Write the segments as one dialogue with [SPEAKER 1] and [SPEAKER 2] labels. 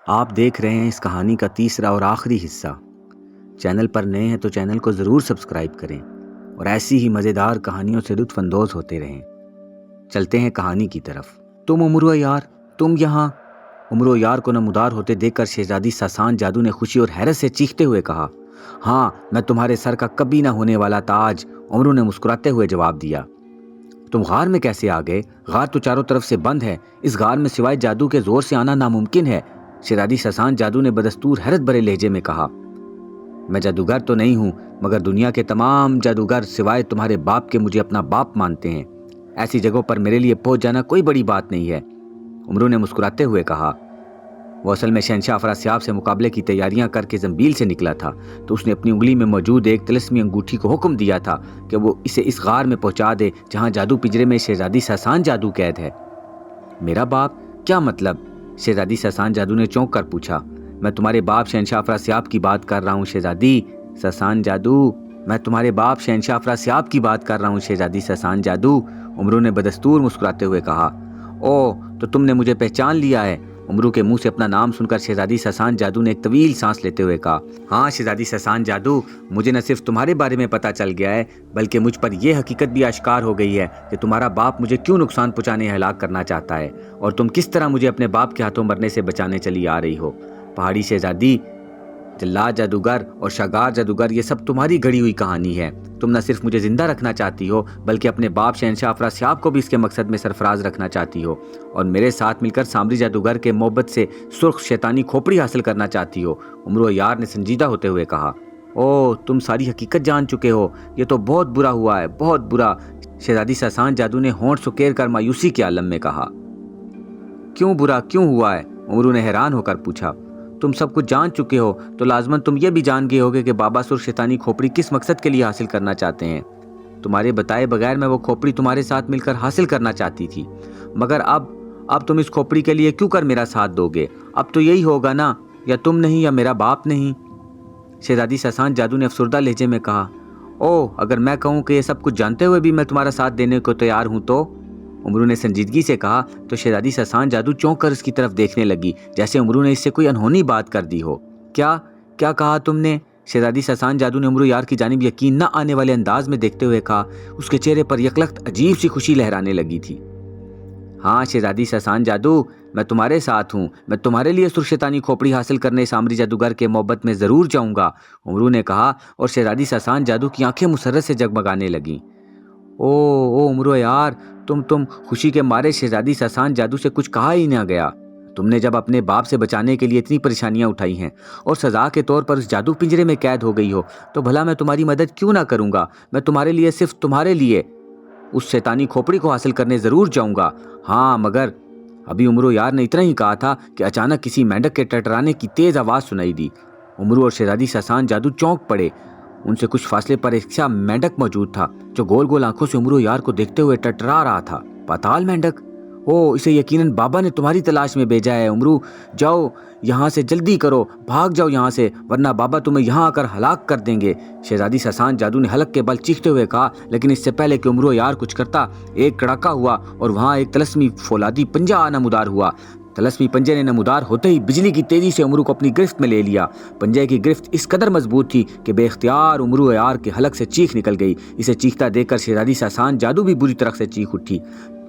[SPEAKER 1] آپ دیکھ رہے ہیں اس کہانی کا تیسرا اور آخری حصہ۔ چینل پر نئے ہیں تو چینل کو ضرور سبسکرائب کریں اور ایسی ہی مزیدار کہانیوں سے لطف اندوز ہوتے رہیں۔ چلتے ہیں کہانی کی طرف۔ تم عمرو یار، تم یہاں؟ عمرو یار کو نمودار ہوتے دیکھ کر شہزادی ساسان جادو نے خوشی اور حیرت سے چیختے ہوئے کہا، ہاں، میں تمہارے سر کا کبھی نہ ہونے والا تاج۔ عمرو نے مسکراتے ہوئے جواب دیا، تم غار میں کیسے آ گئے؟ غار تو چاروں طرف سے بند ہے، اس غار میں سوائے جادو کے زور سے آنا ناممکن ہے۔ شہزادی ساسان جادو نے بدستور حیرت بھرے لہجے میں کہا، میں جادوگر تو نہیں ہوں، مگر دنیا کے تمام جادوگر سوائے تمہارے باپ کے مجھے اپنا باپ مانتے ہیں۔ ایسی جگہوں پر میرے لیے پہنچ جانا کوئی بڑی بات نہیں ہے۔ عمرو نے مسکراتے ہوئے کہا، وہ اصل میں شہنشاہ افراسیاب سے مقابلے کی تیاریاں کر کے زنبیل سے نکلا تھا، تو اس نے اپنی انگلی میں موجود ایک طلسمی انگوٹھی کو حکم دیا تھا کہ وہ اسے اس غار میں پہنچا دے جہاں جادو پنجرے میں شہزادی ساسان جادو قید ہے۔ میرا باپ؟ کیا مطلب؟ شہزادی ساسان جادو نے چونک کر پوچھا۔ میں تمہارے باپ شہنشاہ افراسیاب کی بات کر رہا ہوں شہزادی ساسان جادو، میں تمہارے باپ شہنشاہ افراسیاب کی بات کر رہا ہوں شہزادی ساسان جادو، عمرو نے بدستور مسکراتے ہوئے کہا۔ او، تو تم نے مجھے پہچان لیا ہے؟ عمرو کے منہ سے اپنا نام سن کر شہزادی ساسان جادو نے ایک طویل سانس لیتے ہوئے کہا، ہاں شہزادی ساسان جادو، مجھے نہ صرف تمہارے بارے میں پتہ چل گیا ہے بلکہ مجھ پر یہ حقیقت بھی آشکار ہو گئی ہے کہ تمہارا باپ مجھے کیوں نقصان پہنچانے ہلاک کرنا چاہتا ہے، اور تم کس طرح مجھے اپنے باپ کے ہاتھوں مرنے سے بچانے چلی آ رہی ہو۔ پہاڑی شہزادی، جلاد جادوگر اور شاگار جادوگر، یہ سب تمہاری گھڑی ہوئی کہانی ہے۔ تم نہ صرف مجھے زندہ رکھنا چاہتی ہو بلکہ اپنے باپ شہنشاہ افراسیاب کو بھی اس کے مقصد میں سرفراز رکھنا چاہتی ہو، اور میرے ساتھ مل کر سامری جادوگر کے محبت سے سرخ شیطانی کھوپڑی حاصل کرنا چاہتی ہو، عمرو یار نے سنجیدہ ہوتے ہوئے کہا۔ او، تم ساری حقیقت جان چکے ہو، یہ تو بہت برا ہوا ہے، بہت برا، شہزادی ساسان جادو نے ہونٹ سکیر کر مایوسی کے عالم میں کہا۔ کیوں برا، کیوں ہوا ہے؟ عمرو نے حیران ہو کر پوچھا۔ تم سب کچھ جان چکے ہو تو لازماً تم یہ بھی جان گئے ہوگے کہ بابا سرخ شیطانی کھوپڑی کس مقصد کے لیے حاصل کرنا چاہتے ہیں۔ تمہارے بتائے بغیر میں وہ کھوپڑی تمہارے ساتھ مل کر حاصل کرنا چاہتی تھی، مگر اب تم اس کھوپڑی کے لیے کیوں کر میرا ساتھ دو گے؟ اب تو یہی ہوگا نا، یا تم نہیں یا میرا باپ نہیں۔ شہزادی ساسان جادو نے افسردہ لہجے میں کہا، او، اگر میں کہوں کہ یہ سب کچھ جانتے ہوئے بھی میں تمہارا ساتھ دینے کو تیار ہوں تو؟ عمرو نے سنجیدگی سے کہا تو شہزادی ساسان جادو چونک کر اس کی طرف دیکھنے لگی جیسے عمرو نے اس سے کوئی انہونی بات کر دی ہو۔ کیا کہا تم نے؟ شہزادی ساسان جادو نے عمرو یار کی جانب یقین نہ آنے والے انداز میں دیکھتے ہوئے کہا۔ اس کے چہرے پر یکلخت عجیب سی خوشی لہرانے لگی تھی۔ ہاں شہزادی ساسان جادو، میں تمہارے ساتھ ہوں، میں تمہارے لیے سرخ شیطانی کھوپڑی حاصل کرنے سامری جادوگر کے محبت میں ضرور جاؤں گا، عمرو نے کہا، اور شہزادی ساسان جادو کی آنکھیں مسرت سے جگمگانے لگیں۔ او عمرو یار، تم خوشی کے مارے شہزادی ساسان جادو سے کچھ کہا ہی نہ گیا۔ تم نے جب اپنے باپ سے بچانے کے لیے اتنی پریشانیاں اٹھائی ہیں اور سزا کے طور پر اس جادو پنجرے میں قید ہو گئی ہو، تو بھلا میں تمہاری مدد کیوں نہ کروں گا؟ میں تمہارے لیے، صرف تمہارے لیے اس شیطانی کھوپڑی کو حاصل کرنے ضرور جاؤں گا۔ ہاں، مگر ابھی عمرو یار نے اتنا ہی کہا تھا کہ اچانک کسی مینڈک کے ٹٹرانے کی تیز آواز سنائی دی۔ عمرو اور شہزادی ساسان جادو چونک پڑے۔ ان سے کچھ فاصلے پر ایک سا مینڈک موجود تھا جو گول گول آنکھوں سے عمرو یار کو دیکھتے ہوئے ٹٹرا رہا تھا۔ پاتال مینڈک؟ اسے یقیناً بابا نے تمہاری تلاش میں بھیجا ہے عمرو، جاؤ یہاں سے، جلدی کرو، بھاگ جاؤ یہاں سے، ورنہ بابا تمہیں یہاں آ کر ہلاک کر دیں گے، شہزادی ساسان جادو نے حلق کے بل چیختے ہوئے کہا۔ لیکن اس سے پہلے کہ عمرو یار کچھ کرتا، ایک کڑاکا ہوا اور وہاں ایک طلسمی فولادی پنجہ نمودار ہوا۔ طلسمی پنجے نے نمودار ہوتے ہی بجلی کی تیزی سے عمرو کو اپنی گرفت میں لے لیا۔ پنجے کی گرفت اس قدر مضبوط تھی کہ بے اختیار عمرو یار کے حلق سے چیخ نکل گئی۔ اسے چیختا دیکھ کر شہزادی ساسان جادو بھی بری طرح سے چیخ اٹھی۔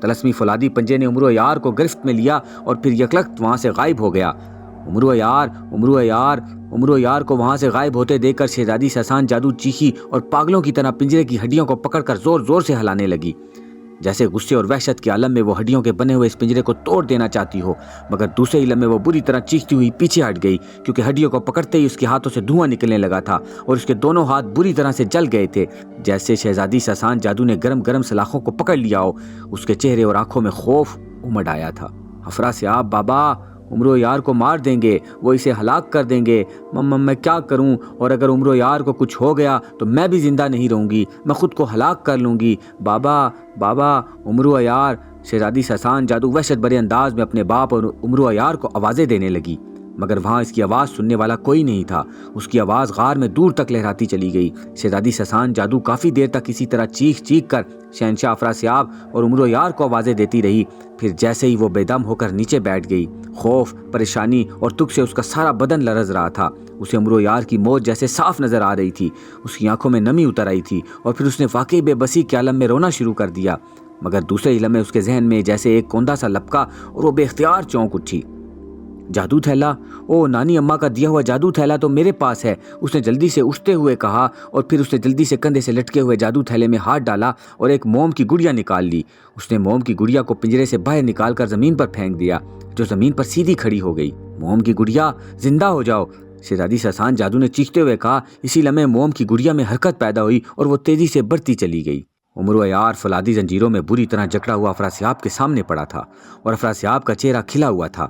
[SPEAKER 1] طلسمی فولادی پنجے نے عمرو یار کو گرفت میں لیا اور پھر یکلخت وہاں سے غائب ہو گیا۔ عمرو یار کو وہاں سے غائب ہوتے دیکھ کر شہزادی ساسان جادو چیخی اور پاگلوں کی طرح پنجرے کی ہڈیوں کو پکڑ کر زور زور سے ہلانے لگی، جیسے غصے اور وحشت کے عالم میں وہ ہڈیوں کے بنے ہوئے اس پنجرے کو توڑ دینا چاہتی ہو، مگر دوسرے ہی لمحے وہ بری طرح چیختی ہوئی پیچھے ہٹ گئی، کیونکہ ہڈیوں کو پکڑتے ہی اس کے ہاتھوں سے دھواں نکلنے لگا تھا اور اس کے دونوں ہاتھ بری طرح سے جل گئے تھے، جیسے شہزادی ساسان جادو نے گرم گرم سلاخوں کو پکڑ لیا ہو۔ اس کے چہرے اور آنکھوں میں خوف امڈ آیا تھا۔ افراسیاب بابا، عمرو یار کو مار دیں گے، وہ اسے ہلاک کر دیں گے، میں کیا کروں؟ اور اگر عمرو یار کو کچھ ہو گیا تو میں بھی زندہ نہیں رہوں گی، میں خود کو ہلاک کر لوں گی، بابا عمرو یار۔ شہزادی ساسان جادو وحشت بھرے انداز میں اپنے باپ اور عمرو یار کو آوازیں دینے لگی۔ مگر وہاں اس کی آواز سننے والا کوئی نہیں تھا۔ اس کی آواز غار میں دور تک لہراتی چلی گئی۔ شہزادی ساسان جادو کافی دیر تک اسی طرح چیخ چیخ کر شہنشاہ افراسیاب اور عمرو یار کو آوازیں دیتی رہی۔ پھر جیسے ہی وہ بے دم ہو کر نیچے بیٹھ گئی، خوف، پریشانی اور دکھ سے اس کا سارا بدن لرز رہا تھا۔ اسے عمرو یار کی موت جیسے صاف نظر آ رہی تھی۔ اس کی آنکھوں میں نمی اتر آئی تھی اور پھر اس نے واقعی بے بسی کے عالم میں رونا شروع کر دیا۔ مگر دوسرے ہی لمحے اس کے ذہن میں جیسے ایک کوندا سا لپکا اور وہ بے اختیار چونک اٹھی۔ جادو تھیلا، او نانی اماں کا دیا ہوا جادو تھیلا تو میرے پاس ہے، اس نے جلدی سے اٹھتے ہوئے کہا، اور پھر اس نے جلدی سے کندھے سے لٹکے ہوئے جادو تھیلے میں ہاتھ ڈالا اور ایک موم کی گڑیا نکال لی۔ اس نے موم کی گڑیا کو پنجرے سے باہر نکال کر زمین پر پھینک دیا، جو زمین پر سیدھی کھڑی ہو گئی۔ موم کی گڑیا، زندہ ہو جاؤ، شہزادی ساسان جادو نے چیختے ہوئے کہا۔ اسی لمحے موم کی گڑیا میں حرکت پیدا ہوئی اور وہ تیزی سے بڑھتی چلی گئی۔ عمرو یار فولادی زنجیروں میں بری طرح جکڑا ہوا افراسیاب کے سامنے پڑا تھا اور افراسیاب کا چہرہ کھلا ہوا تھا۔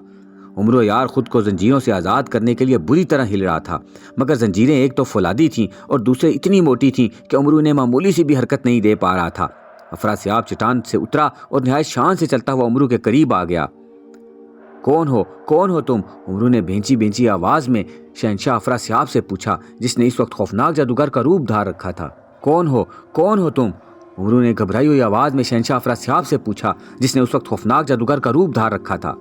[SPEAKER 1] عمرو یار خود کو زنجیروں سے آزاد کرنے کے لیے بری طرح ہل رہا تھا، مگر زنجیریں ایک تو فولادی تھیں اور دوسرے اتنی موٹی تھیں کہ عمرو نے معمولی سی بھی حرکت نہیں دے پا رہا تھا۔ افراسیاب چٹان سے اترا اور نہایت شان سے چلتا ہوا عمرو کے قریب آ گیا۔ کون ہو تم؟ عمرو نے بھینچی بھینچی آواز میں شہنشاہ افراسیاب سے پوچھا، جس نے اس وقت خوفناک جادوگر کا روپ دھار رکھا تھا۔ کون ہو تم؟ عمرو نے گھبرائی ہوئی آواز میں شہنشاہ افراسیاب سے پوچھا، جس نے اس وقت خوفناک جادوگر کا روپ دھار رکھا تھا۔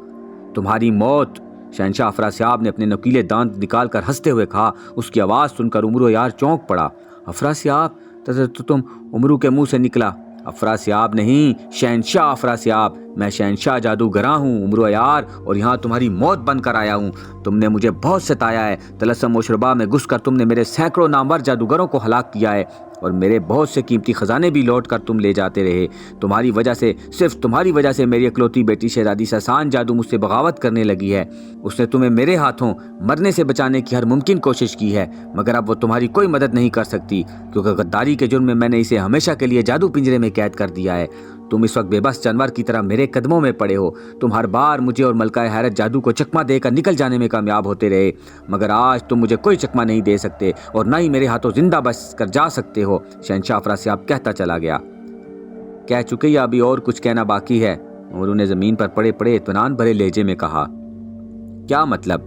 [SPEAKER 1] تمہاری موت، شہنشاہ افراسیاب نے اپنے نکیلے دانت نکال کر ہنستے ہوئے کہا۔ اس کی آواز سن کر عمرو یار چونک پڑا۔ افراسیاب؟ تو تم؟ عمرو کے منہ سے نکلا۔ افراسیاب نہیں، شہنشاہ افراسیاب، میں شہنشاہ جادوگراں ہوں عمرو یار، اور یہاں تمہاری موت بن کر آیا ہوں۔ تم نے مجھے بہت ستایا ہے، طلسم و شربا میں گھس کر تم نے میرے سینکڑوں نامور جادوگروں کو ہلاک کیا ہے، اور میرے بہت سے قیمتی خزانے بھی لوٹ کر تم لے جاتے رہے۔ تمہاری وجہ سے، صرف تمہاری وجہ سے میری اکلوتی بیٹی شہزادی ساسان جادو مجھ سے بغاوت کرنے لگی ہے۔ اس نے تمہیں میرے ہاتھوں مرنے سے بچانے کی ہر ممکن کوشش کی ہے، مگر اب وہ تمہاری کوئی مدد نہیں کر سکتی، کیونکہ غداری کے جرم میں نے اسے ہمیشہ کے لیے جادو پنجرے میں قید کر دیا ہے۔ تم اس وقت بے بس جانور کی طرح میرے قدموں میں پڑے ہو۔ تم ہر بار مجھے اور ملکہ حیرت جادو کو چکمہ دے کر نکل جانے میں کامیاب ہوتے رہے، مگر آج تم مجھے کوئی چکمہ نہیں دے سکتے اور نہ ہی میرے ہاتھوں زندہ بچ کر جا سکتے ہو۔ شہنشاہ افراسیاب کہتا چلا گیا۔ کہہ چکے یا ابھی اور کچھ کہنا باقی ہے؟ عمرو نے زمین پر پڑے پڑے اطمینان بھرے لہجے میں کہا۔ کیا مطلب؟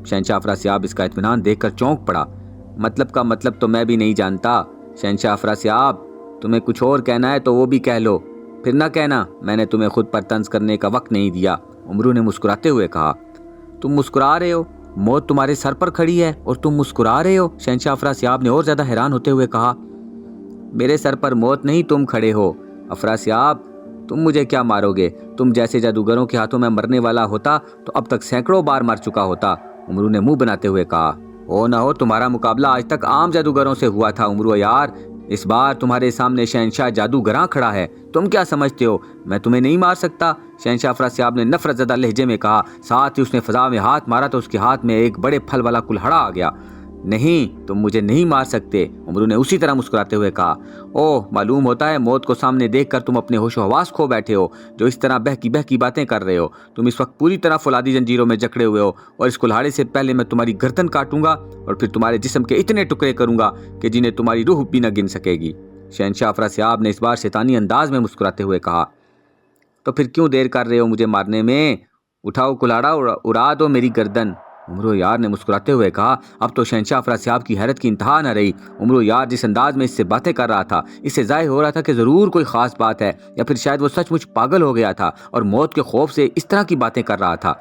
[SPEAKER 1] شہنشاہ افراسیاب اس کا اطمینان دیکھ کر چونک پڑا۔ مطلب کا مطلب تو میں بھی نہیں جانتا شہنشاہ افراسیاب، تمہیں کچھ اور کہنا ہے تو وہ بھی کہہ لو، پھر نہ کہنا میں نے تمہیں خود پر طنز کرنے کا وقت نہیں دیا۔ عمرو نے مسکراتے ہوئے کہا۔ تم مسکرا رہے ہو؟ موت تمہارے سر پر کھڑی ہے اور تم مسکرا رہے ہو؟ شہنشاہ افراسیاب نے اور زیادہ حیران ہوتے ہوئے کہا۔ میرے سر پر موت نہیں، تم کھڑے ہو۔ افراسیاب، تم مجھے کیا مارو گے؟ تم جیسے جادوگروں کے ہاتھوں میں مرنے والا ہوتا تو اب تک سینکڑوں بار مر چکا ہوتا۔ عمرو نے منہ بناتے ہوئے کہا۔ او نہ ہو تمہارا مقابلہ آج تک عام جادوگروں سے ہوا تھا عمرو یار، اس بار تمہارے سامنے شہنشاہ جادوگراں کھڑا ہے، تم کیا سمجھتے ہو میں تمہیں نہیں مار سکتا؟ شہنشاہ افراسیاب نے نفرت زدہ لہجے میں کہا، ساتھ ہی اس نے فضا میں ہاتھ مارا تو اس کے ہاتھ میں ایک بڑے پھل والا کلہڑا آ گیا۔ نہیں، تم مجھے نہیں مار سکتے، عمرو نے اسی طرح مسکراتے ہوئے کہا۔ اوہ، معلوم ہوتا ہے موت کو سامنے دیکھ کر تم اپنے ہوش و حواس کھو بیٹھے ہو، جو اس طرح بہکی باتیں کر رہے ہو۔ تم اس وقت پوری طرح فولادی زنجیروں میں جکڑے ہوئے ہو، اور اس کلہاڑے سے پہلے میں تمہاری گردن کاٹوں گا اور پھر تمہارے جسم کے اتنے ٹکڑے کروں گا کہ جنہیں تمہاری روح بھی نہ گن سکے گی۔ شہنشاہ افراسیاب نے اس بار شیطانی انداز میں مسکراتے ہوئے کہا۔ تو پھر کیوں دیر کر رہے ہو مجھے مارنے میں؟ اٹھاؤ کلہاڑا، اڑا دو میری گردن، عمرو یار نے مسکراتے ہوئے کہا۔ اب تو شہنشاہ افراسیاب کی حیرت کی انتہا نہ رہی۔ عمرو یار جس انداز میں اس سے باتیں کر رہا تھا، اس سے ظاہر ہو رہا تھا کہ ضرور کوئی خاص بات ہے، یا پھر شاید وہ سچ مچ پاگل ہو گیا تھا اور موت کے خوف سے اس طرح کی باتیں کر رہا تھا۔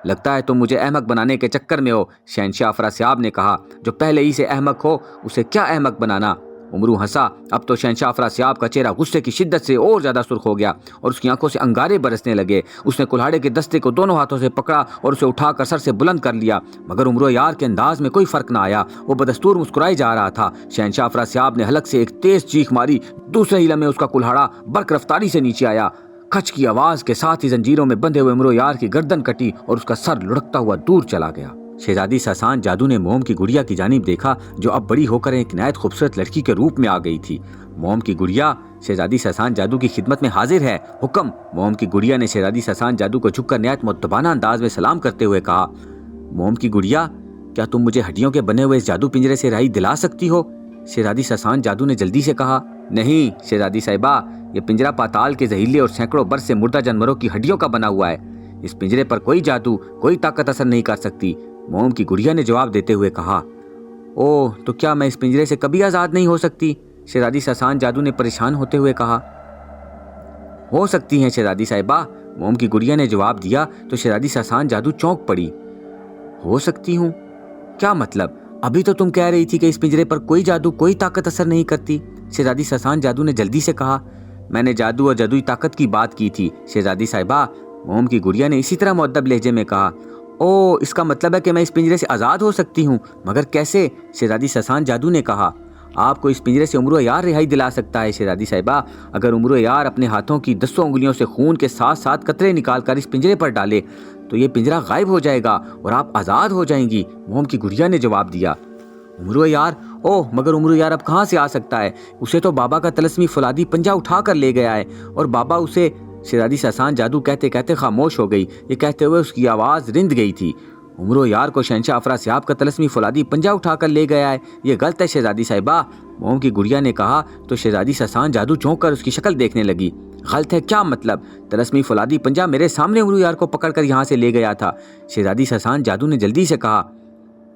[SPEAKER 1] لگتا ہے تم مجھے احمق بنانے کے چکر میں ہو، شہنشاہ افراسیاب نے کہا۔ جو پہلے ہی سے احمق ہو اسے کیا احمق بنانا؟ عمرو ہنسا۔ اب تو شہنشاہ افراسیاب کا چہرہ غصے کی شدت سے اور زیادہ سرخ ہو گیا اور اس کی آنکھوں سے انگارے برسنے لگے۔ اس نے کلہاڑے کے دستے کو دونوں ہاتھوں سے پکڑا اور اسے اٹھا کر سر سے بلند کر لیا، مگر عمرو یار کے انداز میں کوئی فرق نہ آیا، وہ بدستور مسکرائے جا رہا تھا۔ شہنشاہ افراسیاب نے حلق سے ایک تیز چیخ ماری، دوسرے ہی لمحے اس کا کلہاڑا برق رفتاری سے نیچے آیا۔ کھچ کی آواز کے ساتھ ہی زنجیروں میں بندھے ہوئے عمرو یار کی گردن کٹی اور اس کا سر لڑکتا ہوا دور چلا گیا۔ شہزادی ساسان جادو نے موم کی گڑیا کی جانب دیکھا، جو اب بڑی ہو کر ایک نہایت خوبصورت لڑکی کے روپ میں آ گئی تھی۔ موم کی گڑیا، شہزادی ساسان جادو کی خدمت میں حاضر ہے، حکم۔ موم کی گڑیا نے شہزادی ساسان جادو کو جھک کر نہایت مؤدبانہ انداز میں سلام کرتے ہوئے کہا۔ موم کی گڑیا، کیا تم مجھے ہڈیوں کے بنے ہوئے اس جادو پنجرے سے رہائی دلا سکتی ہو؟ شہزادی ساسان جادو نے جلدی سے کہا۔ نہیں شہزادی صاحبہ، یہ پنجرہ پاتال کے زہریلے اور سینکڑوں برس سے مردہ جانوروں کی ہڈیوں کا بنا ہوا ہے۔ اس پنجرے پر کوئی جادو، کوئی طاقت اثر نہیں کر سکتی۔ موم کی گڑیا نے جواب دیتے ہوئے کہا۔ اوہ، تو کیا میں اس پنجرے سے کبھی آزاد نہیں ہو سکتی؟ شہزادی ساسان جادو نے پریشان ہوتے ہوئے کہا۔ ہو سکتی ہیں شہزادی صاحبہ، موم کی گڑیا نے جواب دیا تو شہزادی ساسان جادو چونک پڑی۔ ہو سکتی ہوں؟ کیا مطلب؟ ابھی تو تم کہہ رہی تھی کہ اس پنجرے پر کوئی جادو، کوئی طاقت اثر نہیں کرتی۔ شہزادی ساسان جادو نے جلدی سے کہا۔ میں نے جادو اور جادوئی طاقت کی بات کی تھی شہزادی صاحبہ، موم کی گڑیا نے اسی طرح مؤدب لہجے میں کہا۔ او، اس کا مطلب ہے کہ میں اس پنجرے سے آزاد ہو سکتی ہوں، مگر کیسے؟ شہزادی ساسان جادو نے کہا۔ آپ کو اس پنجرے سے عمر و یار رہائی دلا سکتا ہے شہزادی صاحبہ، اگر عمر و یار اپنے ہاتھوں کی 10 انگلیوں سے خون کے ساتھ ساتھ قطرے نکال کر اس پنجرے پر ڈالے تو یہ پنجرہ غائب ہو جائے گا اور آپ آزاد ہو جائیں گی، موم کی گڑیا نے جواب دیا۔ عمر و یار؟ اوہ، مگر عمر و یار اب کہاں سے آ سکتا ہے؟ اسے تو بابا کا طلسمی فولادی پنجہ اٹھا کر لے گیا ہے اور بابا اسے… شہزادی ساسان جادو کہتے کہتے خاموش ہو گئی، یہ کہتے ہوئے اس کی آواز رند گئی تھی۔ عمر و یار کو شہنشاہ افراسیاب کا طلسمی فولادی پنجہ اٹھا کر لے گیا ہے، یہ غلط ہے شہزادی صاحبہ، موم کی گڑیا نے کہا تو شہزادی ساسان جادو چونک کر اس کی شکل دیکھنے لگی۔ غلط ہے کیا مطلب؟ طلسمی فولادی پنجہ میرے سامنے عمر و یار کو پکڑ کر یہاں سے لے گیا تھا، شہزادی ساسان جادو نے جلدی سے کہا۔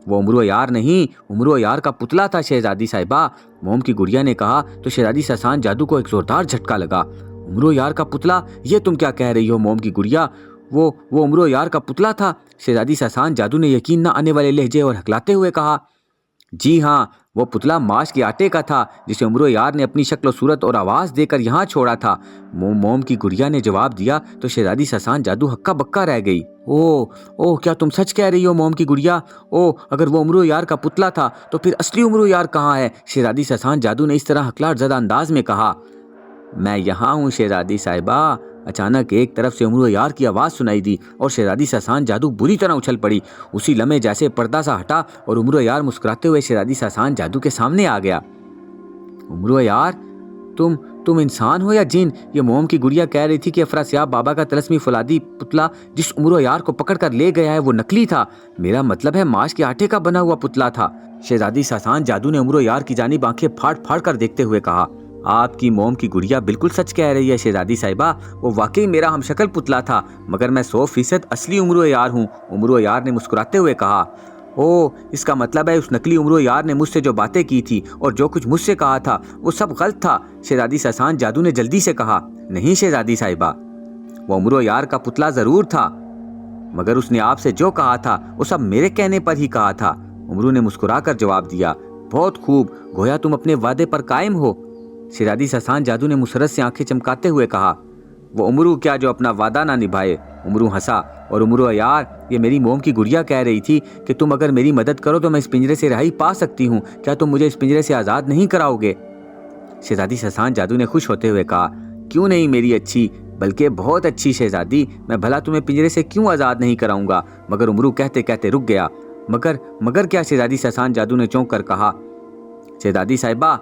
[SPEAKER 1] وہ عمر و یار نہیں، عمر و یار کا پتلا تھا شہزادی صاحبہ، موم کی گڑیا نے کہا تو شہزادی ساسان جادو کو ایک زوردار جھٹکا لگا۔ عمر و یار کا پتلا؟ یہ تم کیا کہہ رہی ہو موم کی گڑیا؟ وہ عمر و یار کا پتلا تھا؟ شہزادی ساسان جادو نے یقین نہ آنے والے لہجے اور ہکلاتے ہوئے کہا۔ جی ہاں، وہ پتلا ماش کے آٹے کا تھا جسے عمر و یار نے اپنی شکل و صورت اور آواز دے کر یہاں چھوڑا تھا، موم کی گڑیا نے جواب دیا تو شہزادی ساسان جادو ہکا بکا رہ گئی۔ اوہ، کیا تم سچ کہہ رہی ہو موم کی گڑیا؟ اوہ، اگر وہ عمر و یار کا پتلا تھا تو پھر اصلی عمر و یار کہاں ہے؟ شہزادی ساسان جادو نے اس طرح ہکلاہٹ زدہ انداز میں کہا۔ میں یہاں ہوں شہزادی صاحبہ۔ اچانک ایک طرف سے عمر و یار کی آواز سنائی دی اور شہزادی ساسان جادو بری طرح اچھل پڑی۔ اسی لمحے جیسے پردہ سا ہٹا اور عمر و یار مسکراتے ہوئے شہزادی ساسان جادو کے سامنے آ گیا۔ عمر و یار، تم انسان ہو یا جن؟ یہ موم کی گڑیا کہہ رہی تھی کہ افراسیاب بابا کا طلسمی فولادی پتلا جس عمر و یار کو پکڑ کر لے گیا ہے وہ نکلی تھا، میرا مطلب ہے ماش کے آٹے کا بنا ہوا پتلا تھا۔ شہزادی ساسان جادو نے عمر و یار کی جانب آنکھیں پھاڑ پھاڑ کر دیکھتے ہوئے کہا۔ آپ کی موم کی گڑیا بالکل سچ کہہ رہی ہے شہزادی صاحبہ، وہ واقعی میرا ہم شکل پتلا تھا، مگر میں 100% اصلی عمر و یار ہوں، عمر و یار نے مسکراتے ہوئے کہا۔ اوہ، اس کا مطلب ہے اس نکلی عمر و یار نے مجھ سے جو باتیں کی تھی اور جو کچھ مجھ سے کہا تھا وہ سب غلط تھا، شہزادی ساسان جادو نے جلدی سے کہا۔ نہیں شہزادی صاحبہ، وہ عمر و یار کا پتلا ضرور تھا، مگر اس نے آپ سے جو کہا تھا وہ سب میرے کہنے پر ہی کہا تھا، عمرو نے مسکرا کر جواب دیا۔ بہت خوب، گویا تم اپنے وعدے پر قائم ہو، شہزادی ساسان جادو نے مسرت سے آنکھیں چمکاتے ہوئے کہا۔ وہ عمرو کیا جو اپنا وعدہ نہ نبھائے، عمرو ہنسا۔ اور عمرو یار، یہ میری موم کی گڑیا کہہ رہی تھی کہ تم اگر میری مدد کرو تو میں اس پنجرے سے رہائی پا سکتی ہوں، کیا تم مجھے اس پنجرے سے آزاد نہیں کراؤ گے؟ شہزادی ساسان جادو نے خوش ہوتے ہوئے کہا، کیوں نہیں میری اچھی، بلکہ بہت اچھی شہزادی، میں بھلا تمہیں پنجرے سے کیوں آزاد نہیں کراؤں گا؟ مگر عمرو کہتے کہتے رک گیا۔ مگر کیا؟ شہزادی ساسان جادو نے چونک کر کہا۔ شہزادی صاحبہ،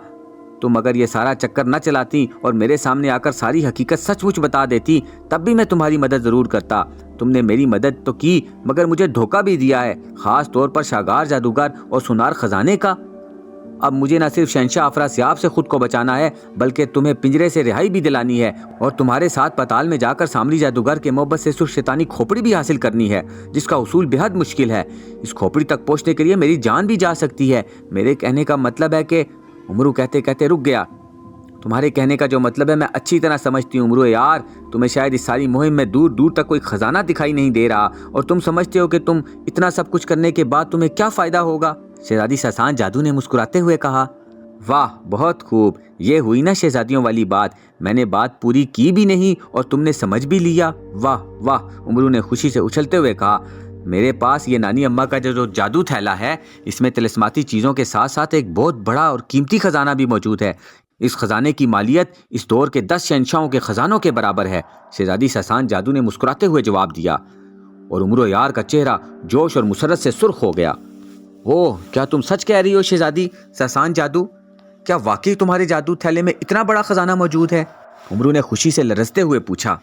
[SPEAKER 1] تم اگر یہ سارا چکر نہ چلاتی اور میرے سامنے آ کر ساری حقیقت سچ مچ بتا دیتی تب بھی میں تمہاری مدد ضرور کرتا۔ تم نے میری مدد تو کی مگر مجھے دھوکہ بھی دیا ہے، خاص طور پر شاگار جادوگر اور سونار خزانے کا۔ اب مجھے نہ صرف شہنشاہ افراسیاب سے خود کو بچانا ہے بلکہ تمہیں پنجرے سے رہائی بھی دلانی ہے، اور تمہارے ساتھ پتال میں جا کر سامری جادوگر کے محبت سے سرخ شیطانی کھوپڑی بھی حاصل کرنی ہے، جس کا حصول بے حد مشکل ہے۔ اس کھوپڑی تک پہنچنے کے لیے میری جان بھی جا سکتی ہے۔ میرے کہنے کا مطلب ہے کہ… عمرو کہتے کہتے رک گیا۔ تمہارے کہنے کا جو مطلب ہے میں اچھی طرح سمجھتی ہوں عمرو یار، تمہیں شاید اس ساری مہم میں دور دور تک کوئی خزانہ دکھائی نہیں دے رہا، اور تم سمجھتے ہو کہ تم اتنا سب کچھ کرنے کے بعد تمہیں کیا فائدہ ہوگا؟ شہزادی ساسان جادو نے مسکراتے ہوئے کہا۔ واہ، بہت خوب، یہ ہوئی نا شہزادیوں والی بات، میں نے بات پوری کی بھی نہیں اور تم نے سمجھ بھی لیا۔ واہ واہ، عمرو نے خوشی سے اچھلتے ہوئے کہا۔ میرے پاس یہ نانی اماں کا جو جادو تھیلا ہے، اس میں طلسماتی چیزوں کے ساتھ ساتھ ایک بہت بڑا اور قیمتی خزانہ بھی موجود ہے۔ اس خزانے کی مالیت اس دور کے 10 شہنشاہوں کے خزانوں کے برابر ہے، شہزادی ساسان جادو نے مسکراتے ہوئے جواب دیا، اور عمرو یار کا چہرہ جوش اور مسرت سے سرخ ہو گیا۔ اوہ، کیا تم سچ کہہ رہی ہو شہزادی ساسان جادو؟ کیا واقعی تمہارے جادو تھیلے میں اتنا بڑا خزانہ موجود ہے؟ عمرو نے خوشی سے لرزتے ہوئے پوچھا۔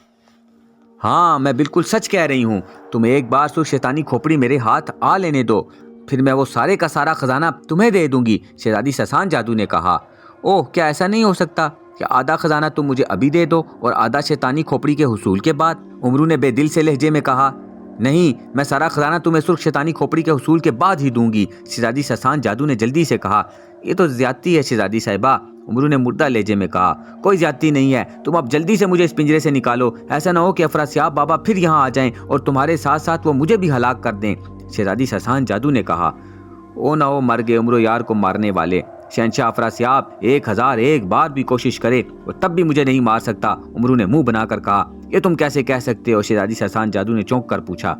[SPEAKER 1] ہاں، میں بالکل سچ کہہ رہی ہوں، تم ایک بار سرخ شیطانی کھوپڑی میرے ہاتھ آ لینے دو، پھر میں وہ سارے کا سارا خزانہ تمہیں دے دوں گی، شہزادی ساسان جادو نے کہا۔ اوہ، کیا ایسا نہیں ہو سکتا کہ آدھا خزانہ تم مجھے ابھی دے دو اور آدھا شیطانی کھوپڑی کے حصول کے بعد؟ عمرو نے بے دل سے لہجے میں کہا۔ نہیں، میں سارا خزانہ تمہیں سرخ شیطانی کھوپڑی کے حصول کے بعد ہی دوں گی، شہزادی ساسان جادو نے جلدی سے کہا۔ یہ تو زیادتی ہے شہزادی صاحبہ، امرو نے مردہ لہجے میں کہا۔ کوئی زیادتی نہیں ہے، تم اب جلدی سے مجھے اس پنجرے سے نکالو، ایسا نہ ہو کہ افراسیاب بابا پھر یہاں آ جائیں اور تمہارے ساتھ ساتھ وہ مجھے بھی ہلاک کر دیں، شہزادی ساسان جادو نے کہا۔ او نہ ہو مر گئے امرو یار کو مارنے والے، شہنشاہ افراسیاب 1001 بار بھی کوشش کرے اور تب بھی مجھے نہیں مار سکتا، امرو نے منہ بنا کر کہا۔ یہ تم کیسے کہہ سکتے ہو؟ شہزادی ساسان جادو نے چونک کر پوچھا۔